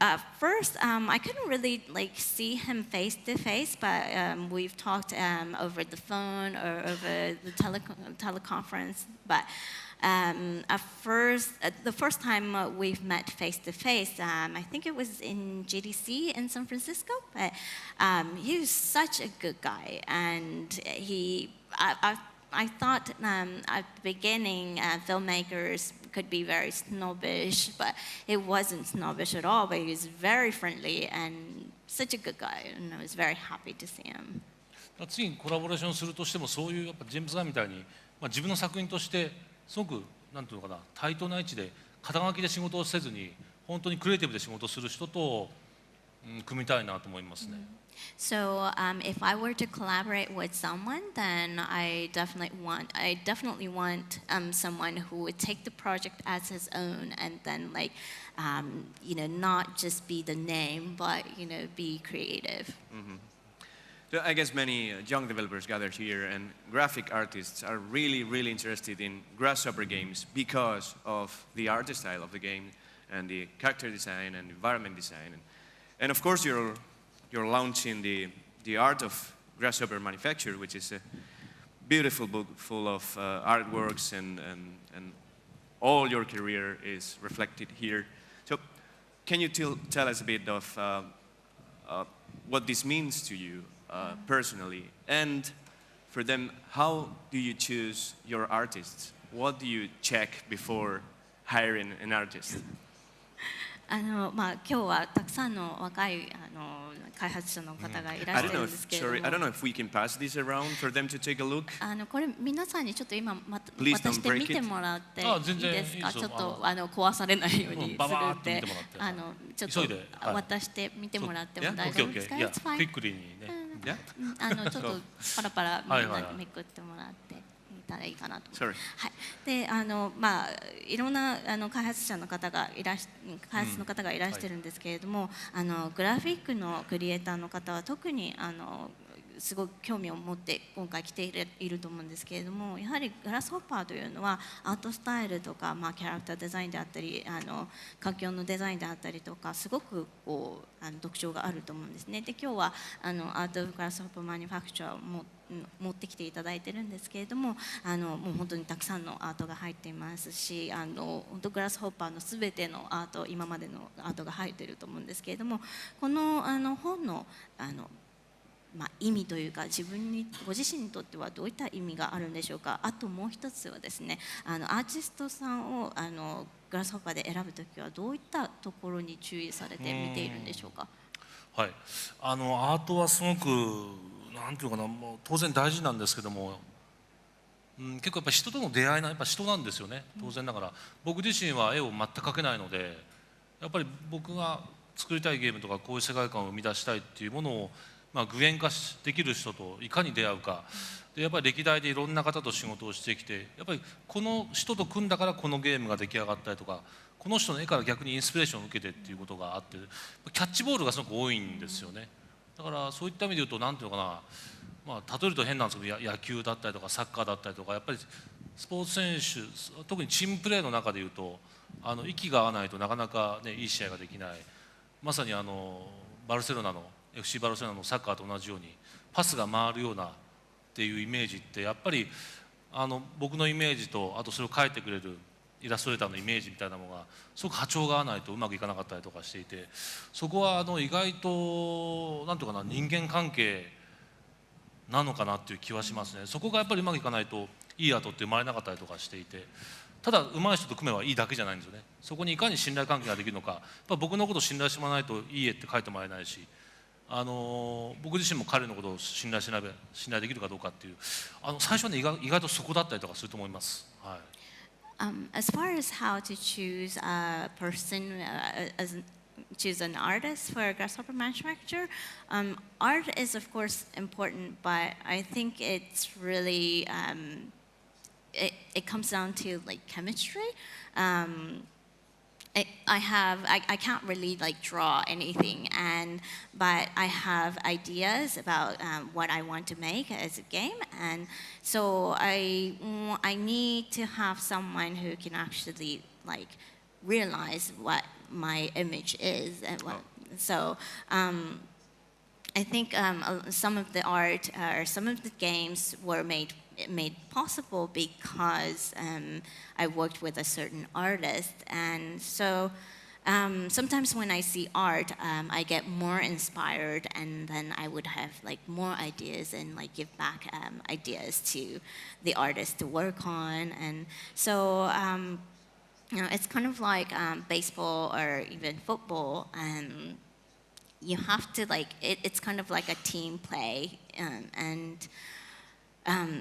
Speaker 2: at first, I couldn't really see him face to face, but we've talked over the phone or over the teleconference. But The first time we've met face to face, I think it was in GDC in San Francisco. But he was such a good guy, and I thought at the beginning filmmakers could be very snobbish, but it wasn't snobbish at all. But he was very friendly and such a good guy, and I was very happy to see him.
Speaker 3: 次にコラボレーションするとしてもそういうやっぱジェームズ・ガンみたいに、自分の作品としてすごくなんていうのかな対等な位置で肩書きで仕事をせずに本当にクリエイティブで仕事をする人と、組みたいなと思いますね。
Speaker 2: So if I were to collaborate with someone, then I definitely want someone who would take the project as his own, and then not just be the name, but be creative.
Speaker 1: So I guess many young developers gathered here, and graphic artists are really, really interested in Grasshopper games because of the art style of the game, and the character design and environment design, and of course you're launching the art of Grasshopper Manufacture, which is a beautiful book full of artworks, and all your career is reflected here. So can you tell us a bit of what this means to you personally, and for them, how do you choose your artists? What do you check before hiring an artist?
Speaker 2: 今日はたくさんの若い開発者の方がいらっしゃるんですけれども、
Speaker 1: I don't know if we can pass this around for them to take a look.
Speaker 2: これ皆さんにちょっと今渡
Speaker 1: Please don't
Speaker 2: してみて
Speaker 1: break it.
Speaker 2: もらっていい
Speaker 3: 全然
Speaker 2: ですか？
Speaker 3: いいですよ。
Speaker 2: ちょっと壊されないようにする
Speaker 3: ババーっ
Speaker 2: ってて
Speaker 3: 見てもらって
Speaker 2: ちょっと
Speaker 3: 急いではい
Speaker 2: 渡してみてもらっても大
Speaker 3: オッケーオッケー。
Speaker 2: 丈夫ですか？
Speaker 3: いや
Speaker 2: It's fine.
Speaker 3: クイックリーにね。
Speaker 2: ちょっとパラパラみんなにめくってもらってみたらいいかなと思います。はい。でいろんな開発の方がいらしてるんですけれども、グラフィックのクリエイターの方は特にすごく興味を持って今回来ていると思うんですけれども、やはりグラスホッパーというのはアートスタイルとか、キャラクターデザインであったり環境のデザインであったりとかすごく特徴があると思うんですね。で今日はアート・グラスホッパー・マニュファクチャーを持ってきていただいてるんですけれども、もう本当にたくさんのアートが入っていますし、本当グラスホッパーのすべてのアート、今までのアートが入っていると思うんですけれども、この本の意味というかご自身にとってはどういった意味があるんでしょうか。あともう一つはですね、アーティストさんをグラスホッパーで選ぶときはどういったところに注意されて見ているんでしょうか。
Speaker 3: はい、アートはすごくなんていうかな、もう当然大事なんですけども、結構やっぱ人との出会いやっぱ人なんですよね。当然ながら僕自身は絵を全く描けないので、やっぱり僕が作りたいゲームとかこういう世界観を生み出したいっていうものを具現化できる人といかに出会うかで、やっぱり歴代でいろんな方と仕事をしてきて、やっぱりこの人と組んだからこのゲームが出来上がったりとか、この人の絵から逆にインスピレーションを受けてっていうことがあって、キャッチボールがすごく多いんですよね。だからそういった意味で言うと何ていうのかな、例えると変なんですけど、野球だったりとかサッカーだったりとか、やっぱりスポーツ選手、特にチームプレーの中で言うと息が合わないとなかなか、ね、いい試合ができない。まさにバルセロナのFC バルセロナのサッカーと同じようにパスが回るようなっていうイメージって、やっぱり僕のイメージと、あとそれを描いてくれるイラストレーターのイメージみたいなものがすごく波長が合わないとうまくいかなかったりとかしていて、そこは意外となんていうかな、人間関係なのかなっていう気はしますね。そこがやっぱりうまくいかないといいアートって生まれなかったりとかしていて、ただ上手い人と組めばいいだけじゃないんですよね。そこにいかに信頼関係ができるのか、やっぱ僕のことを信頼してもらわないといい絵って描いてもらえないし、僕自身も彼のことを信頼できるかどうかっていう、最初はね、意外とそこだったりとかすると思います。はい。
Speaker 2: As far as how to choose a person, choose an artist for a grasshopper manufacture, art is of course important, but I think it's really it comes down to chemistry. I can't really draw anything, but I have ideas about what I want to make as a game, and so I need to have someone who can actually realize what my image is, and so I think some of the art or some of the games were made made possible because I worked with a certain artist, and so sometimes when I see art, I get more inspired, and then I would have like more ideas and like give back ideas to the artist to work on, and so it's kind of like baseball or even football. You have to like it's kind of like a team play, and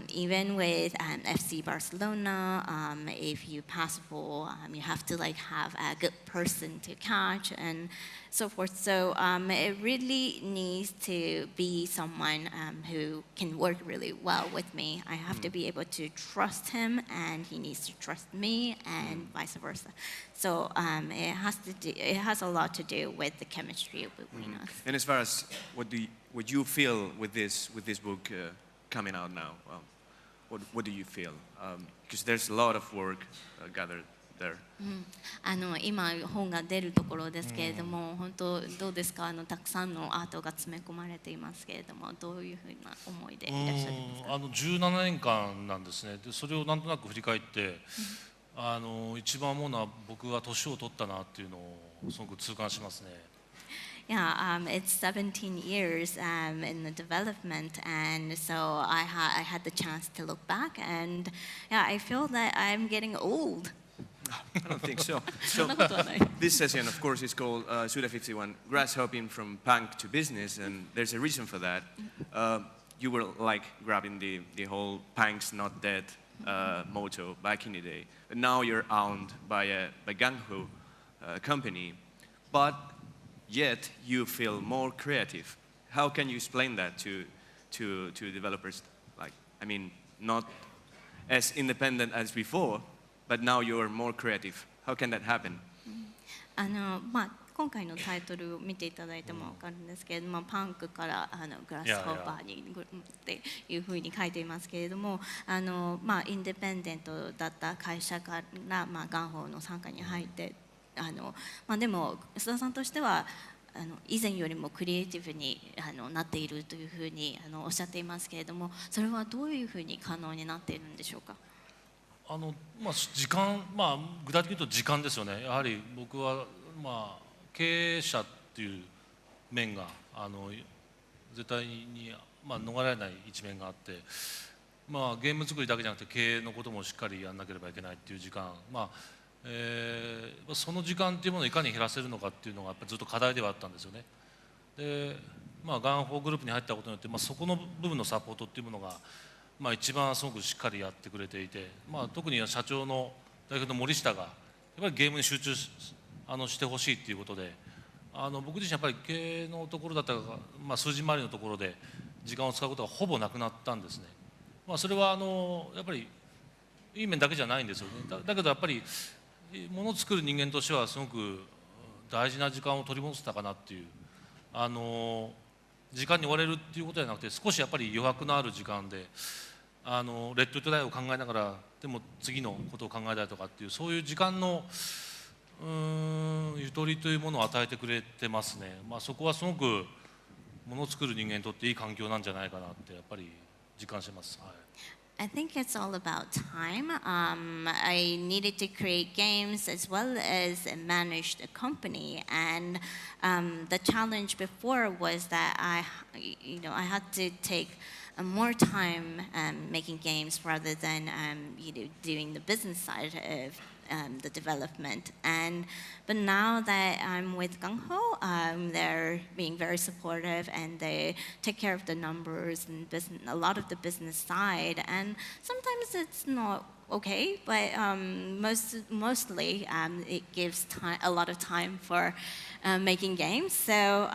Speaker 2: even with FC Barcelona, if you pass the ball, you have to like have a good person to catch and so forth. So it really needs to be someone who can work really well with me. I have to be able to trust him, and he needs to trust me, and vice versa. So it has a lot to do with the chemistry between us.
Speaker 1: And as far as what you feel with this book coming out now, what do you feel? Because there's a lot of work gathered there.
Speaker 2: 今本が出るところですけれども、本当どうですか？たくさんのアートが詰め込まれていますけれども、どういうふうな思いでいらっしゃるんですか
Speaker 3: ？17年間なんですね。でそれをなんとなく振り返って、一番思うのは僕が年を取ったなっていうのをすごく痛感しますね。
Speaker 2: Yeah, it's 17 years in the development, and so I had the chance to look back, and yeah, I feel that I'm getting old.
Speaker 1: I don't think so. So this session, of course, is called Suda51, Grasshopping from Punk to Business, and there's a reason for that. You were like grabbing the whole "Punk's not dead" motto back in the day, but now you're owned by Gang-ho company, but yet you feel more creative. How can you explain that to developers? Like, I mean, not as independent as before, but now you're more creative. How can that happen?
Speaker 2: 今回のタイトルを見ていただいても分かるんですけれども、パンクからグラスホッパーにっていうふうに書いていますけれども、インディペンデントだった会社から、ガンホーの傘下に入って、でも須田さんとしては以前よりもクリエイティブになっているというふうにおっしゃっていますけれども、それはどういうふうに可能になっているんでしょうか？
Speaker 3: 時間、具体的に言うと時間ですよね。やはり僕は、経営者っていう面が絶対に、逃れられない一面があって、ゲーム作りだけじゃなくて経営のこともしっかりやらなければいけないっていう時間、その時間っていうものをいかに減らせるのかっていうのがやっぱりずっと課題ではあったんですよね。で、ガンホーグループに入ったことによって、そこの部分のサポートっていうものが一番すごくしっかりやってくれていて、特に社長の代表の森下がやっぱりゲームに集中してほしいっていうことで、僕自身やっぱり経営のところだったら、数字回りのところで時間を使うことがほぼなくなったんですね。それはやっぱりいい面だけじゃないんですよね。だけどやっぱりものを作る人間としてはすごく大事な時間を取り戻せたかなっていう、時間に追われるっていうことじゃなくて、少しやっぱり余白のある時間でレッド・イット・ダイを考えながらでも次のことを考えたりとかっていう、そういう時間のゆとりというものを与えてくれてますね。そこはすごくものを作る人間にとっていい環境なんじゃないかなってやっぱり実感してます。
Speaker 2: I think it's all about time. I needed to create games as well as manage the company, and the challenge before was that I had to take more time making games rather than doing the business side of the development. But now that I'm with Gang-ho, they're being very supportive, and they take care of the numbers and a lot of the business side. And sometimes it's not okay, but mostly it gives a lot of time for making games. So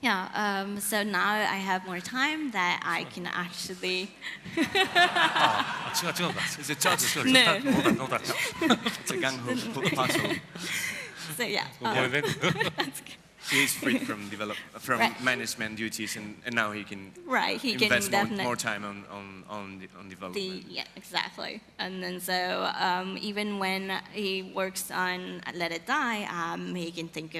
Speaker 2: so now I have more time that I can actually.
Speaker 3: 違うんだ。
Speaker 1: It's a touch.
Speaker 3: No touch.
Speaker 1: It's a Gang-ho puzzle.
Speaker 2: So yeah.
Speaker 1: He's freed from management duties, and now he can invest more time on development.
Speaker 2: Yeah, exactly. And then so even when he works on Let It Die, he can think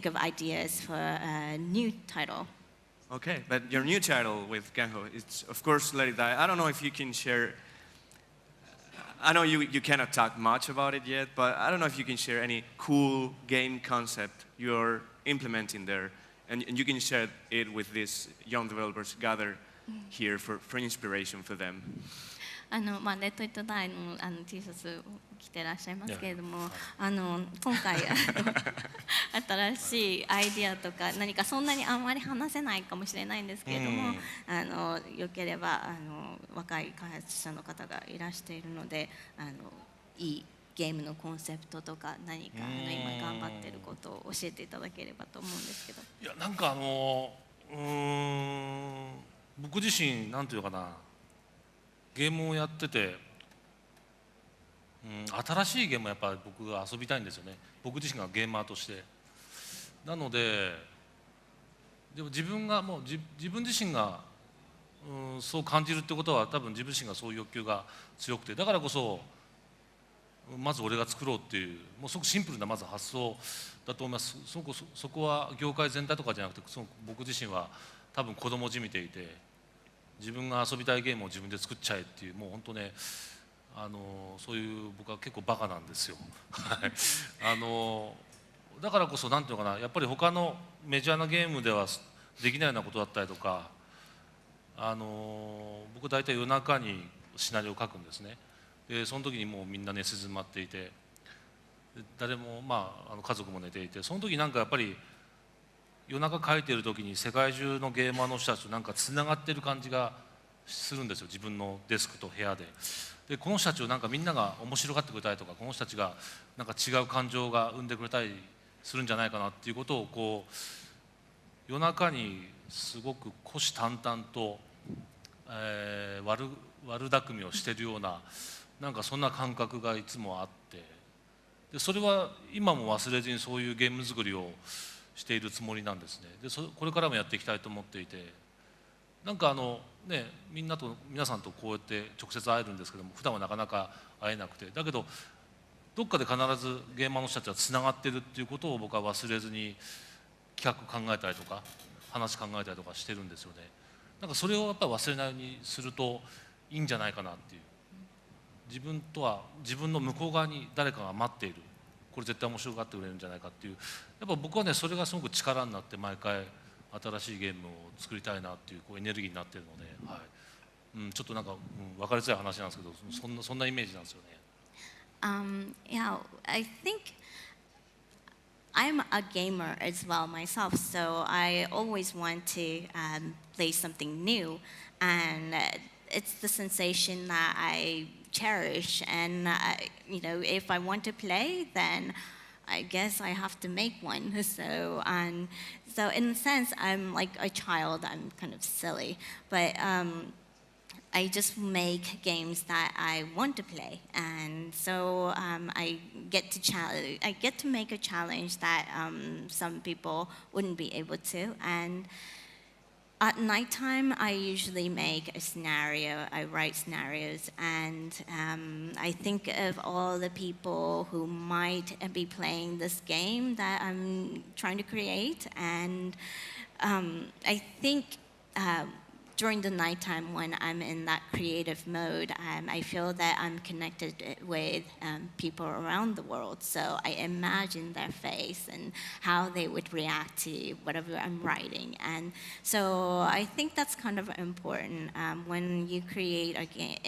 Speaker 2: of ideas for a new title.
Speaker 1: Okay, but your new title with Genho, it's of course Let It Die. I don't know if you can share. I know you cannot talk much about it yet, but I don't know if you can share any cool game concept you're implementing there, and you can share it with these young developers gathered here for inspiration for them.
Speaker 2: レッド・イット・ダイのT シャツを着てらっしゃいますけれども、今回新しいアイディアとか何かそんなにあんまり話せないかもしれないんですけれども、よければ若い開発者の方がいらしているので、いいゲームのコンセプトとか何か今頑張っていることを教えていただければと思うんですけど。
Speaker 3: いやなんか僕自身なんていうかな、ゲームをやってて、新しいゲームをやっぱり僕が遊びたいんですよね。僕自身がゲーマーとして。なので、でも自分自身が、そう感じるってことは多分自分自身がそういう欲求が強くて、だからこそまず俺が作ろうっていう、もうすごくシンプルなまず発想だと思います。そこは業界全体とかじゃなくて、僕自身は多分子供じみていて、自分が遊びたいゲームを自分で作っちゃえっていう、もう本当ね、そういう僕は結構バカなんですよ。だからこそなんていうのかな、やっぱり他のメジャーなゲームではできないようなことだったりとか、僕大体夜中にシナリオを書くんですね。でその時にもうみんな寝静まっていて、誰も家族も寝ていて、その時なんかやっぱり夜中書いてる時に世界中のゲーマーの人たちとなんかつながってる感じがするんですよ、自分のデスクと部屋で。でこの人たちをなんかみんなが面白がってくれたりとか、この人たちがなんか違う感情が生んでくれたりするんじゃないかなっていうことをこう夜中にすごく虎視眈々と、悪巧みをしてるような、なんかそんな感覚がいつもあって、でそれは今も忘れずにそういうゲーム作りをしているつもりなんですね。でこれからもやっていきたいと思っていて、なんか皆さんとこうやって直接会えるんですけども、普段はなかなか会えなくて、だけどどっかで必ずゲーマーの人たちはつながってるっていうことを僕は忘れずに企画考えたりとか話考えたりとかしてるんですよね。なんかそれをやっぱり忘れないようにするといいんじゃないかなっていう、自分の向こう側に誰かが待っている、これ絶対面白がってくれるんじゃないかっていう、やっぱ僕はねそれがすごく力になって毎回新しいゲームを作りたいなっていうエネルギーになってるので、ちょっとなんか、分かりづらい話なんですけど、そんなイメージなんですよね。
Speaker 2: Yeah, I think I'm a gamer as well myself, so I always want to play something new, and it's the sensation that I cherish. And if I want to play, then I guess I have to make one. So in a sense, I'm like a child. I'm kind of silly, but I just make games that I want to play, and so I get to make a challenge that some people wouldn't be able to. And at nighttime, I usually make a scenario. I write scenarios, and I think of all the people who might be playing this game that I'm trying to create, and I think during the nighttime when I'm in that creative mode, I feel that I'm connected with people around the world. So I imagine their face and how they would react to whatever I'm writing. And so I think that's kind of important. When you create a game,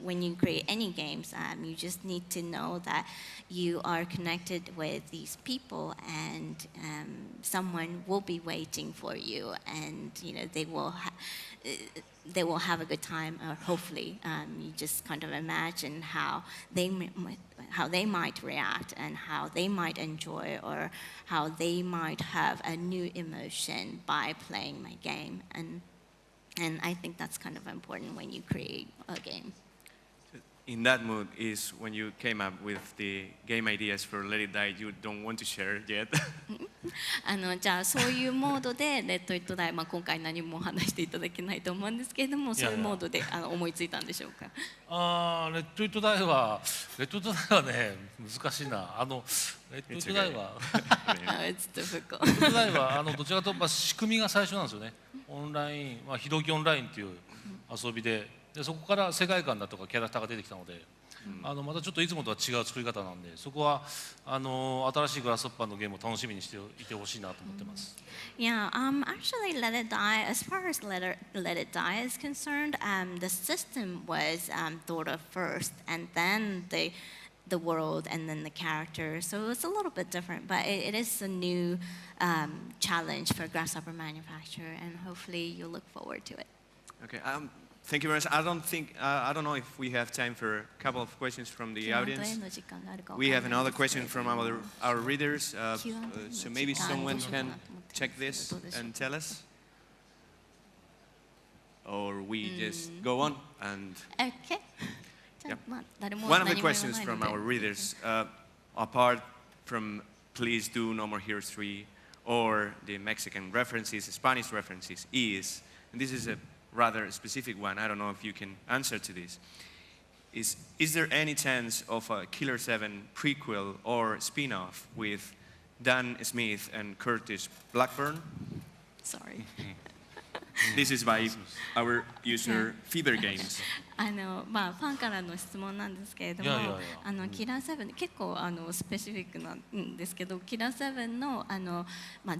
Speaker 2: when you create any games, you just need to know that you are connected with these people, and someone will be waiting for you, and they will have a good time, or hopefully you just kind of imagine how they might react and how they might enjoy, or how they might have a new emotion by playing my game. And I think that's kind of important when you create a game.
Speaker 1: In that mood is when you came up with the game ideas for Let It Die you don't want to share yet.
Speaker 2: じゃあそういうモードでレッド・イット・ダイ、今回何も話していただけないと思うんですけれども、そういうモードで思いついたんでしょうか。
Speaker 3: レッド・イット・ダイはね難しいな。レッド・イット・ダイは
Speaker 2: It's difficult.
Speaker 3: レッド・イット・ダイはどちらかというと仕組みが最初なんですよね。オンライン、ひろぎオンラインっていう遊びで、そこから世界観だとかキャラクターが出てきたので、またちょっといつもとは違う作り方なんで、そこは新しいグラスホッパーのゲームを楽しみにしていてほしいなと思ってます。
Speaker 2: Yeah, actually, Let It Die, as far as Let It Die is concerned, the system was thought of first, and then the world, and then the character. So it's a little bit different, but it is a new challenge for Grasshopper Manufacturer, and hopefully you'll look forward to it.
Speaker 1: Okay. Thank you very much. I don't know if we have time for a couple of questions from the audience. We have another question from our readers. So maybe someone can check this and tell us, or we just go on and.
Speaker 2: Okay.
Speaker 1: Yeah. One of the questions from our readers, apart from "Please do No More Heroes 3" or the Mexican references, Spanish references, is, and this is a rather specific one, I don't know if you can answer to this, is there any chance of a Killer 7 prequel or spin-off with Dan Smith and Curtis Blackburn?
Speaker 2: Sorry.
Speaker 1: This is by our user Fever Games.
Speaker 2: ファンからの質問なんですけれども、キラー7結構スペシフィックなんですけど、キラー7の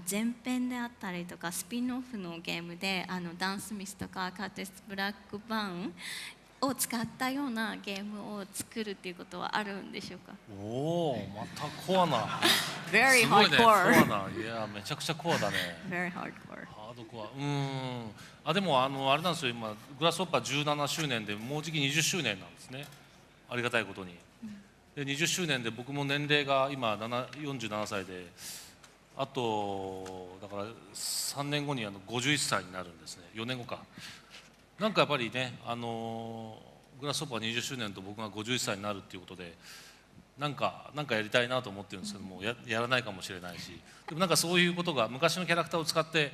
Speaker 2: 前編であったりとかスピンオフのゲームでダン・スミスとかカーティス・ブラックバーンを使ったようなゲームを作るっていうことはあるんでしょうか？
Speaker 3: おお、またコアな。
Speaker 2: Very hardcore.
Speaker 3: すごいね、コアな。いや、めちゃくちゃコアだね。
Speaker 2: Very hardcore.
Speaker 3: ハードコア。でもあれなんですよ、今グラスホッパー17周年でもうじき20周年なんですね。ありがたいことに。で20周年で僕も年齢が今47歳で、あとだから3年後に51歳になるんですね。4年後か。なんかやっぱりね、グラスホッパー20周年と僕が51歳になるっていうことで、なんかやりたいなと思ってるんですけども、やらないかもしれないし、でもなんかそういうことが昔のキャラクターを使って、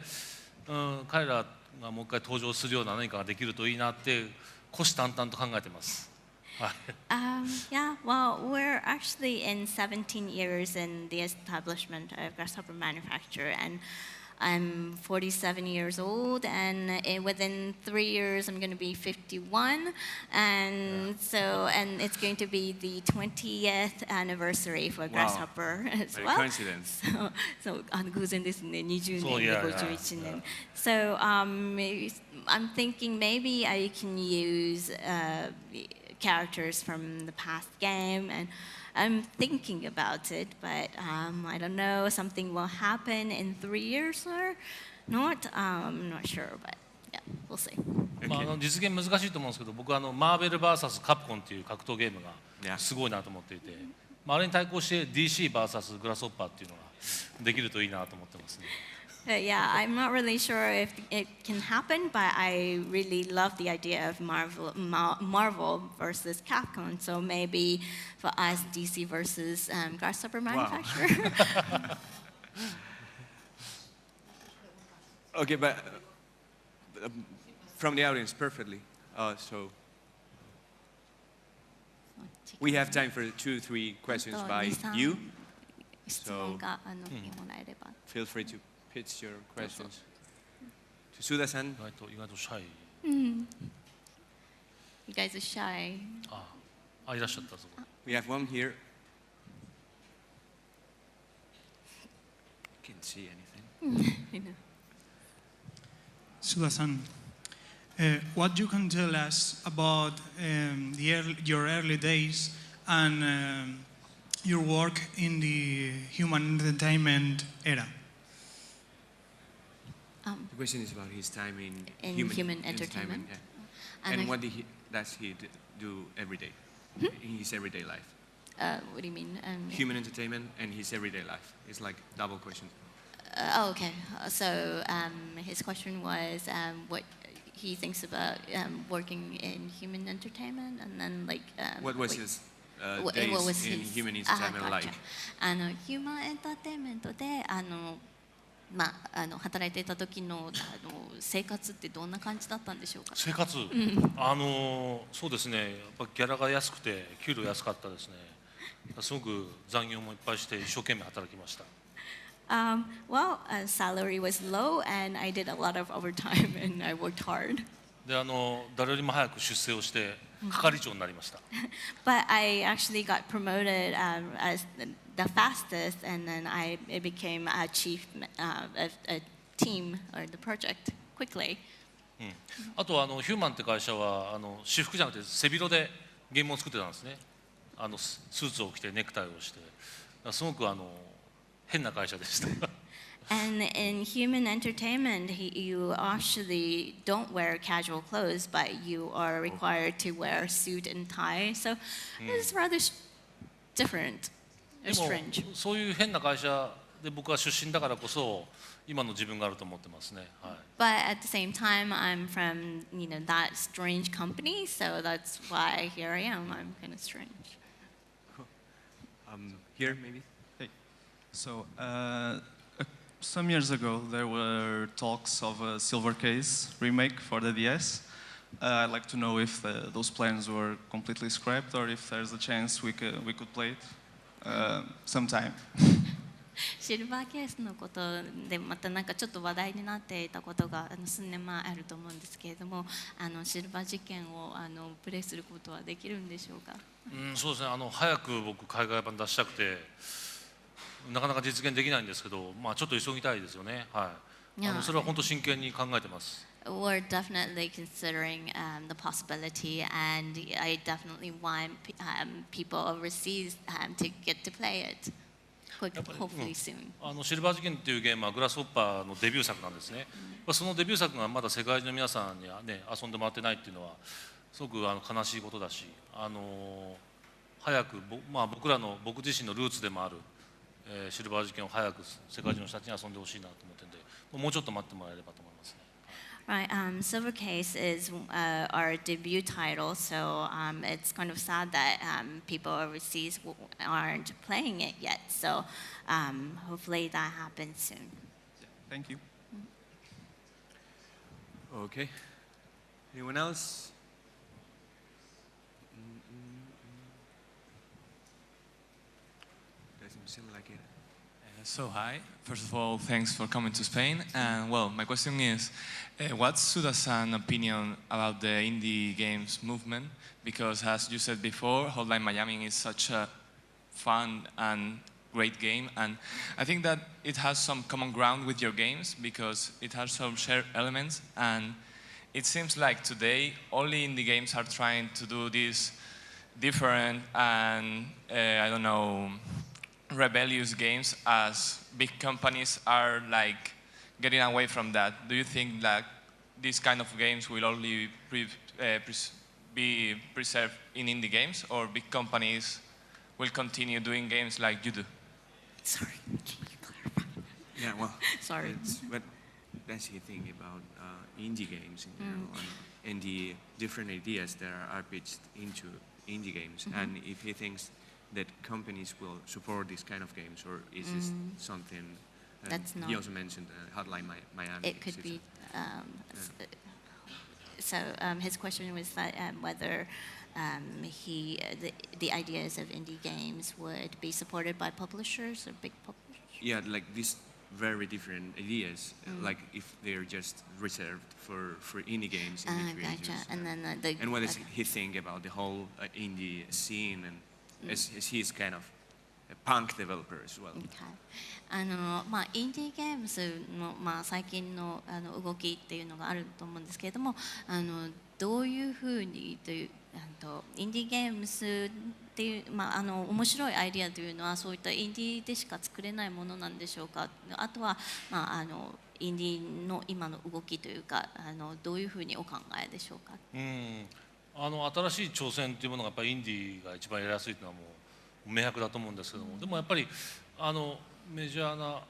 Speaker 3: 彼らがもう一回登場するような何かができるといいなって虎視眈々と考えてます。
Speaker 2: Yeah, well, we're actually in 17 years in the establishment of Grasshopper Manufacturer, and I'm 47 years old, and within 3 years I'm going to be 51, and it's going to be the 20th anniversary for Grasshopper as well.
Speaker 1: Coincidence.
Speaker 2: So 偶然ですね、20年で51年。So I'm thinking maybe I can use characters from the past game, and I'm thinking about it, but I don't know, something will happen in 3 years or not. I'm not sure, but yeah, we'll see.
Speaker 3: 実現難しいと思うんですけど、僕はマーベル VS カプコンっていう格闘ゲームがすごいなと思っていて、あれに対抗して DC VS グラスホッパーっていうのができるといいなと思ってますね。
Speaker 2: Yeah, I'm not really sure if it can happen, but I really love the idea of Marvel versus Capcom. So maybe for us, DC versus Grasshopper Manufacturer.
Speaker 1: Okay, but from the audience, perfectly. So we have time for 2-3 questions by you. So feel free to pitch your questions to Suda-san.
Speaker 3: 意外とシャイ。
Speaker 2: You guys are shy.
Speaker 3: いらっしゃったぞ。
Speaker 1: We have one here. I can't see anything.
Speaker 4: Suda-san, what you can tell us about your early days and your work in the human entertainment era?
Speaker 1: The question is about his time in
Speaker 2: human entertainment.
Speaker 1: Yeah. And what does he do every day in his everyday life?
Speaker 2: What do you mean?
Speaker 1: Human entertainment and his everyday life. It's like double question.
Speaker 2: Okay. So his question was what he thinks about working in human entertainment, and then like
Speaker 1: what was his days in human entertainment like?
Speaker 2: ヒューマンエンターテインメントで働いていた時の生活ってどんな感じだったんでしょうか？
Speaker 3: 生活、そうですね。やっぱギャラが安くて給料安かったですね。すごく残業もいっぱいして一生懸命働きました。
Speaker 2: Well, salary was low, and I did a lot of overtime, and I worked hard.
Speaker 3: で誰よりも早く出世をして係長になりました。
Speaker 2: But I actually got promoted as the fastest, and then I became a chief of a team or the project quickly.
Speaker 3: あとヒューマンって会社は私服じゃなくて背広でゲームを作ってたんですね。スーツを着てネクタイをして、すごく変な会社でした。
Speaker 2: And in human entertainment, you actually don't wear casual clothes, but you are required to wear a suit and tie. So it's rather different or
Speaker 3: でも
Speaker 2: strange.
Speaker 3: そういう変な会社で僕は出身だからこそ今の自分があると思ってますね。はい。
Speaker 2: But at the same time, I'm from that strange company, so that's why here I am. I'm kind of strange.
Speaker 1: Here maybe.
Speaker 5: Hey, so some years ago there were talks of a Silver Case remake for the DS. I'd like to know if those plans were completely scrapped or if there's a chance we could play it sometime.
Speaker 2: シルバーケースのことでまたなんかちょっと話題になっていたことが数年前あると思うんですけれども、シルバー事件をプレイすることはできるんでしょうか。
Speaker 3: そうですね。早く僕海外版出したくてなかなか実現できないんですけど、ちょっと急ぎたいですよね。はい。それは本当真剣に考えてます。
Speaker 2: We're definitely considering the possibility, and I definitely want people overseas to get to play it. Hopefully soon.
Speaker 3: シルバー事件っていうゲームはグラスホッパーのデビュー作なんですね。そのデビュー作がまだ世界中の皆さんにはね遊んでもらってないっていうのはすごく悲しいことだし、早く僕自身のルーツでもある、シルバー事件を早く世界中の人たちに遊んでほしいなと思ってるんで、もうちょっと待ってもらえればと思いますね。
Speaker 2: Right, Silver Case is our debut title, so it's kind of sad that people overseas aren't playing it yet. So hopefully that happens soon.
Speaker 5: Thank you.
Speaker 1: Okay. Anyone else? Doesn't seem like it.
Speaker 6: So hi, first of all, thanks for coming to Spain. And well, my question is, what's Suda-san's opinion about the indie games movement? Because as you said before, Hotline Miami is such a fun and great game, and I think that it has some common ground with your games because it has some shared elements, and it seems like today only indie games are trying to do this different and I don't know, rebellious games, as big companies are like getting away from that. Do you think that these kind of games will only be preserved in indie games, or big companies will continue doing games like you do?
Speaker 2: Sorry, can you clarify?
Speaker 1: Yeah, well.
Speaker 2: Sorry.
Speaker 1: But that's the thing about indie games in general, and the different ideas that are pitched into indie games. And if he thinks that companies will support this kind of games, or is this something?
Speaker 2: That's not.
Speaker 1: He also mentioned Hotline Miami.
Speaker 2: It could be. So his question was that whether the ideas of indie games would be supported by publishers or big publishers.
Speaker 1: Yeah, like these very different ideas, like if they're just reserved for indie games in the creators.
Speaker 2: Gotcha. And then
Speaker 1: and what does he think about the whole indie scene, and as he's kind of a punk developer as well.
Speaker 2: Okay. インディーゲームズの、最近の、動きっていうのがあると思うんですけれども、どういうふうにというインディーゲームズっていう、面白いアイディアというのはそういったインディーでしか作れないものなんでしょうか。あとは、インディーの今の動きというか、どういうふうにお考えでしょうか。
Speaker 3: 新しい挑戦というものがやっぱりインディーが一番やりやすいというのはもう明白だと思うんですけども、でもやっぱりメジャーな、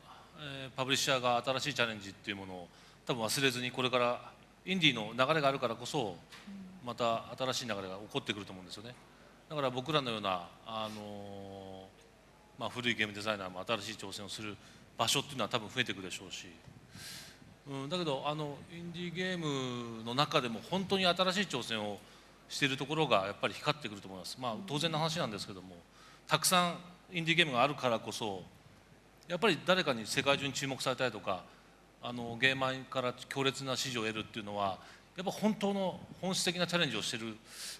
Speaker 3: パブリッシャーが新しいチャレンジっていうものを多分忘れずに、これからインディーの流れがあるからこそまた新しい流れが起こってくると思うんですよね。だから僕らのような古いゲームデザイナーも新しい挑戦をする場所っていうのは多分増えていくでしょうし、だけどインディーゲームの中でも本当に新しい挑戦をしているところがやっぱり光ってくると思います。当然の話なんですけども、たくさんインディーゲームがあるからこそやっぱり誰かに世界中に注目されたりとかゲーマーから強烈な支持を得るっていうのはやっぱ本当の本質的なチャレンジをしている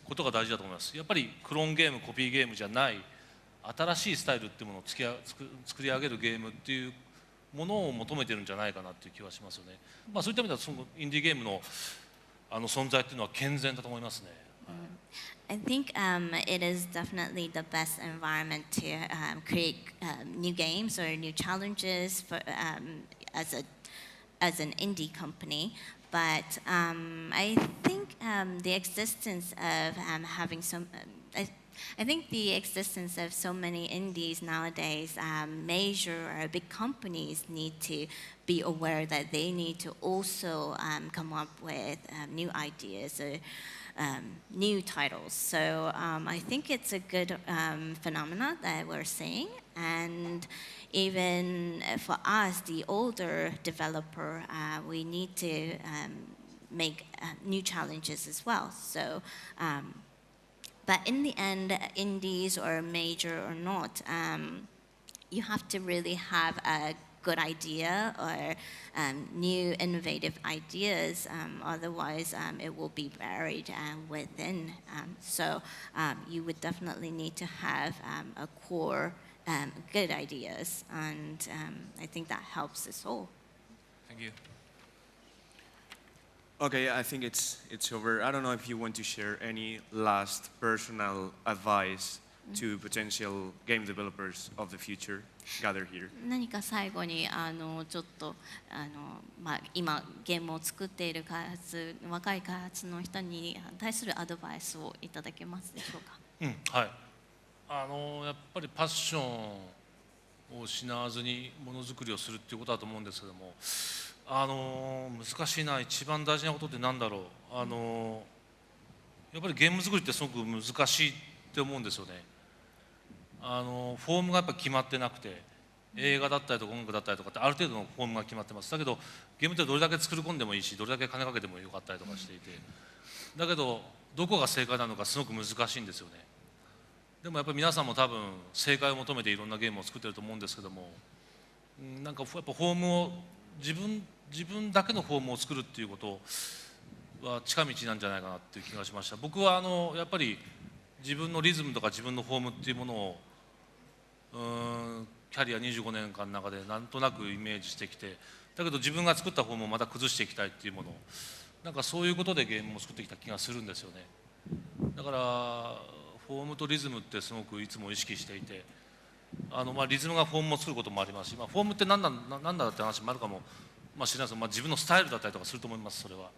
Speaker 3: ことが大事だと思います。やっぱりクローンゲームコピーゲームじゃない新しいスタイルっていうものを作り上げるゲームっていうものを求めてるんじゃないかなっていう気はしますよね。そういった意味ではそのインディーゲームの存在っていうのは健全だと思いますね。
Speaker 2: I think it is definitely the best environment to create new games or new challenges for, as an indie company. But I think the existence of having some, I think the existence of so many indies nowadays, major or big companies need to be aware that they need to also come up with new ideas. New titles. So I think it's a good phenomena that we're seeing, and even for us, the older developer, we need to make new challenges as well. So, but in the end, indies or major or not, you have to really have a good idea or new innovative ideas, otherwise it will be buried within. So you would definitely need to have a core good ideas, and I think that helps us all.
Speaker 6: Thank you.
Speaker 1: Okay, I think it's over. I don't know if you want to share any last personal advice to potential game developers of the future gather here.
Speaker 2: 何か最後にちょっと今ゲームを作っている若い開発の人に対するアドバイスをいただけますでしょうか。
Speaker 3: はい。やっぱりパッションを失わずにものづくりをするっていうことだと思うんですけども、難しいな。一番大事なことって何だろう。やっぱりゲーム作りってすごく難しいって思うんですよね。フォームがやっぱ決まってなくて、映画だったりとか音楽だったりとかってある程度のフォームが決まってます。だけどゲームってどれだけ作り込んでもいいし、どれだけ金かけてもよかったりとかしていて、だけどどこが正解なのかすごく難しいんですよね。でもやっぱり皆さんも多分正解を求めていろんなゲームを作ってると思うんですけども、なんかやっぱフォームを自分だけのフォームを作るっていうことは近道なんじゃないかなっていう気がしました。僕はやっぱり自分のリズムとか自分のフォームっていうものをキャリア25年間の中でなんとなくイメージしてきて、だけど自分が作ったフォームをまた崩していきたいっていうものを、なんかそういうことでゲームを作ってきた気がするんですよね。だからフォームとリズムってすごくいつも意識していて、リズムがフォームを作ることもありますし、フォームって何だって話もあるかもしれないですけど、自分のスタイルだったりとかすると思います。それは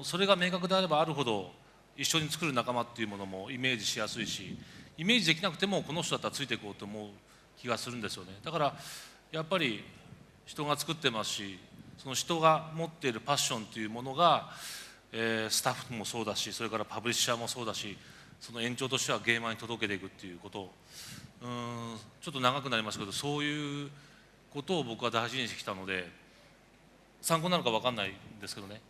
Speaker 3: それが明確であればあるほど一緒に作る仲間っていうものもイメージしやすいし、イメージできなくてもこの人だったらついていこうと思う気がするんですよね。だからやっぱり人が作ってますし、その人が持っているパッションというものが、スタッフもそうだし、それからパブリッシャーもそうだし、その延長としてはゲーマーに届けていくっていうことを、ちょっと長くなりますけど、そういうことを僕は大事にしてきたので、参考になるか分かんないんですけどね、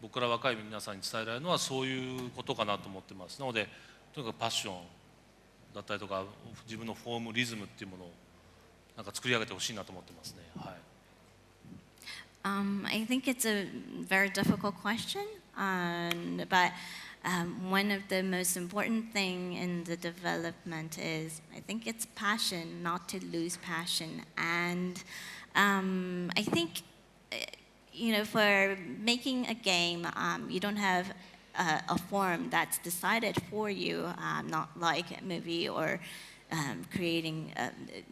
Speaker 3: 僕から若い皆さんに伝えられるのはそういうことかなと思ってます。なのでとにかくパッションだったりとか自分のフォームリズムっていうものをなんか作り上げてほしいなと思ってますね。はい。
Speaker 2: I think it's a very difficult question, but one of the most important thing in the development is I think it's passion, not to lose passion, and I think for making a game, you don't have a form that's decided for you, not like a movie or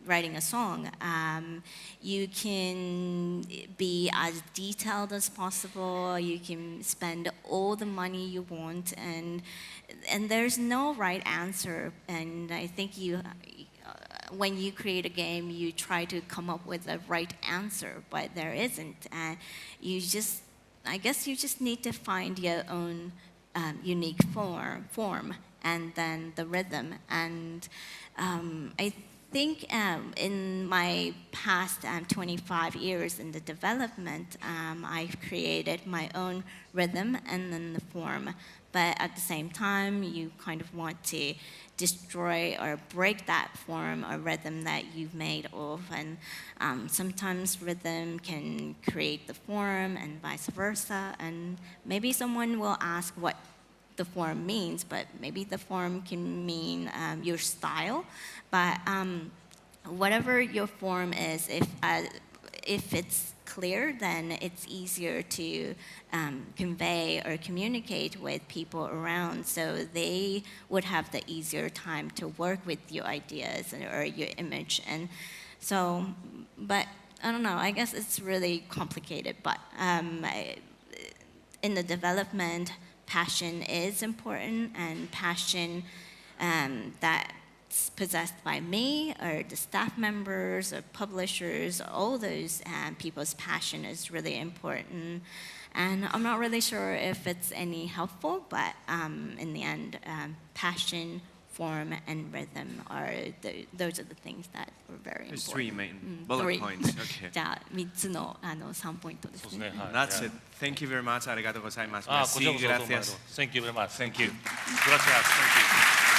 Speaker 2: writing a song. You can be as detailed as possible. You can spend all the money you want, and there's no right answer. And I think when you create a game, you try to come up with a right answer, but there isn't. And I guess you just need to find your own unique form, and then the rhythm. And I think in my past 25 years in the development, I've created my own rhythm and then the form. but at the same time, you kind of want to destroy or break that form or rhythm that you've made of. And sometimes rhythm can create the form and vice versa. And maybe someone will ask what the form means, but maybe the form can mean your style. But whatever your form is, if it's clear, then it's easier to convey or communicate with people around, so they would have the easier time to work with your ideas or your image. And so, but I don't know, I guess it's really complicated, but in the development, passion is important, and passion that's possessed by me or the staff members or publishers, all those people's passion is really important. And I'm not really sure if it's any helpful, but in the end, passion, form, and rhythm are those are the things that are very
Speaker 1: There's
Speaker 2: important.
Speaker 1: three main bullet points. Okay.
Speaker 2: じゃあ3つの3ポイントですね。
Speaker 1: That's it. Thank you very much. ありがとうございます。
Speaker 3: こちらこそどうもありがとう。 Thank you very much. Thank you. Gracias. Thank you.